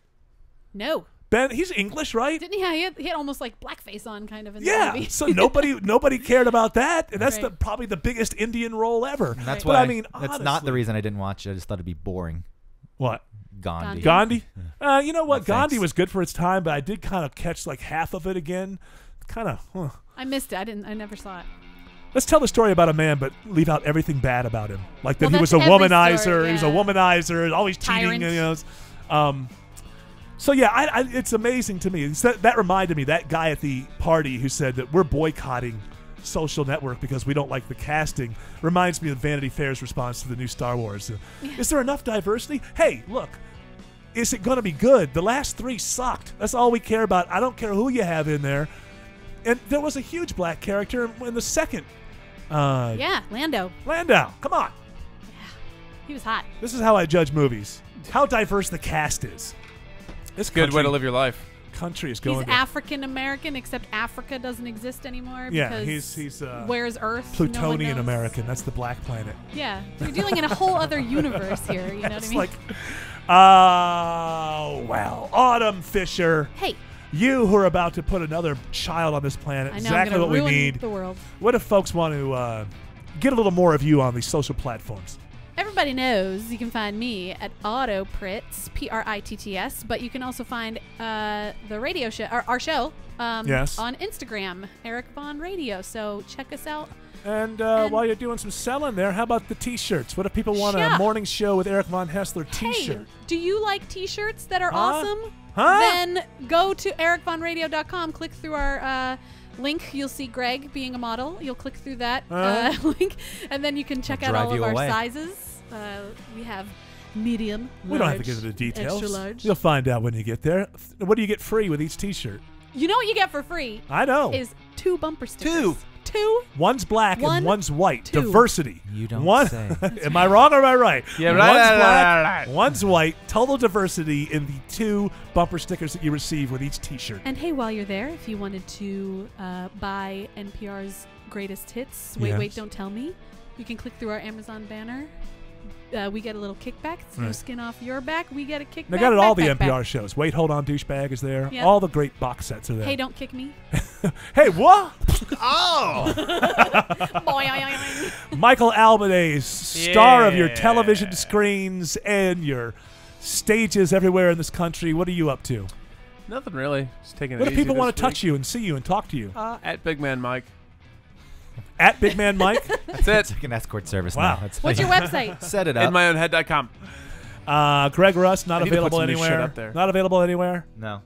No. Ben, he's English, right? Didn't he? He had almost like blackface on, kind of in the Yeah, movie. so nobody cared about that, and that's Right. probably the biggest Indian role ever. And that's But why. I mean, that's honestly, not the reason I didn't watch it. I just thought it'd be boring. What? Gandhi. Gandhi? You know what? No, Gandhi thanks. was good for its time, but I did kind of catch like half of it again. Kind of. I missed it. I never saw it. Let's tell the story about a man, but leave out everything bad about him. Like that Well, he was a that's every womanizer. story, He was a yeah. womanizer, always cheating. Tyrant. So yeah, it's amazing to me. That reminded me, that guy at the party who said that we're boycotting social network because we don't like the casting reminds me of Vanity Fair's response to the new Star Wars. Is there enough diversity? Hey, look, is it going to be good? The last 3 sucked. That's all we care about. I don't care who you have in there. And there was a huge black character in the second. Lando. Landau, come on. Yeah, he was hot. This is how I judge movies. How diverse the cast is. It's a good way to live your life. Country is going. He's African American, except Africa doesn't exist anymore. Yeah, because he's where's Earth? Plutonian No American. That's the black planet. Yeah, you're dealing in a whole other universe here. You know what I mean? Like, well, Autumn Fisher. Hey. You who are about to put another child on this planet, I know, exactly I'm what we ruin need. the world. What if folks want to get a little more of you on these social platforms? Everybody knows you can find me at Autopritz, Pritts, but you can also find the radio show, our show, yes, on Instagram, Eric Von Radio. So check us out. And while you're doing some selling there, how about the T-shirts? What if people want a morning show with Eric Von Hessler T-shirt? Hey, do you like T-shirts that are awesome? Huh? Then go to ericvonradio.com, click through our link. You'll see Greg being a model. You'll click through that link, and then you can check out all of our sizes. We have medium, large, we don't have to get into the details. Extra large. You'll find out when you get there. What do you get free with each T-shirt? You know what you get for free? I know. Is 2 bumper stickers. Two. One's black and one's white. 2. Diversity. You don't say. Am I wrong or am I right? Yeah, one's black, one's white. Total diversity in the 2 bumper stickers that you receive with each T-shirt. And hey, while you're there, if you wanted to buy NPR's greatest hits, Wait, Don't Tell Me, you can click through our Amazon banner. We get a little kickback. It's no skin off your back. We get a kickback. They got it all the NPR shows. Wait, Hold On, Douchebag is there. Yep. All the great box sets are there. Hey, don't kick me. Hey, what? Oh! Michael Albanese, star of your television screens and your stages everywhere in this country. What are you up to? Nothing really. Just taking it What if easy people want this to touch you and see you and talk to you? At Big Man Mike. At Big Man Mike? That's it. It's like an escort service Wow. now. That's What's your website? Set it up. InMyOwnHead.com. Greg Russ, not I need to put available some new shit anywhere. up there. Not available anywhere. No.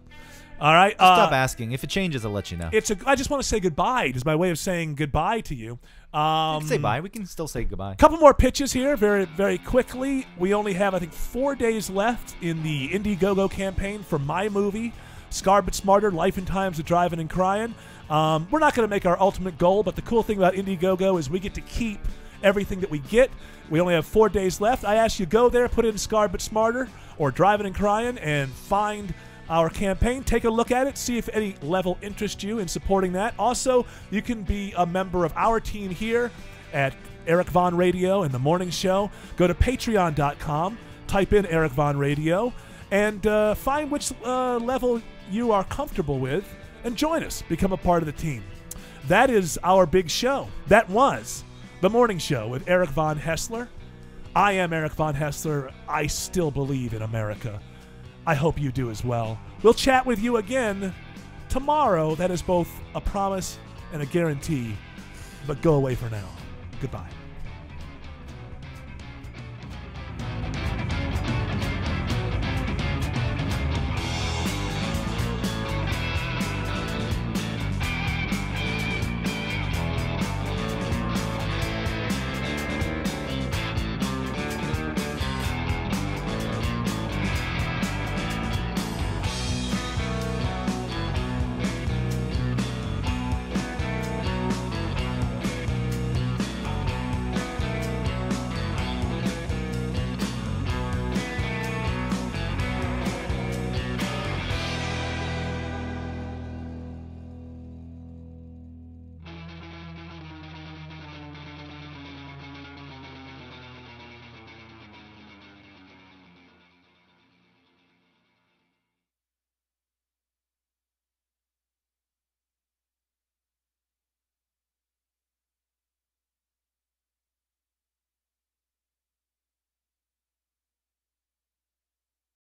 All right. Stop asking. If it changes, I'll let you know. I just want to say goodbye. It's my way of saying goodbye to you. You can say bye. We can still say goodbye. Couple more pitches here, very, very quickly. We only have, I think, 4 days left in the Indiegogo campaign for my movie, Scarred But Smarter: Life and Times of Driving and Crying. We're not going to make our ultimate goal, but the cool thing about Indiegogo is we get to keep everything that we get. We only have 4 days left. I ask you, go there, put in Scarred But Smarter or Driving and Crying, and find our campaign. Take a look at it, see if any level interests you in supporting that. Also, you can be a member of our team here at Eric Von Radio and The Morning Show. Go to patreon.com, type in Eric Von Radio, and find which level you are comfortable with, and join us. Become a part of the team. That is our big show. That was The Morning Show with Eric Von Hessler. I am Eric Von Hessler. I still believe in America. I hope you do as well. We'll chat with you again tomorrow. That is both a promise and a guarantee. But go away for now. Goodbye.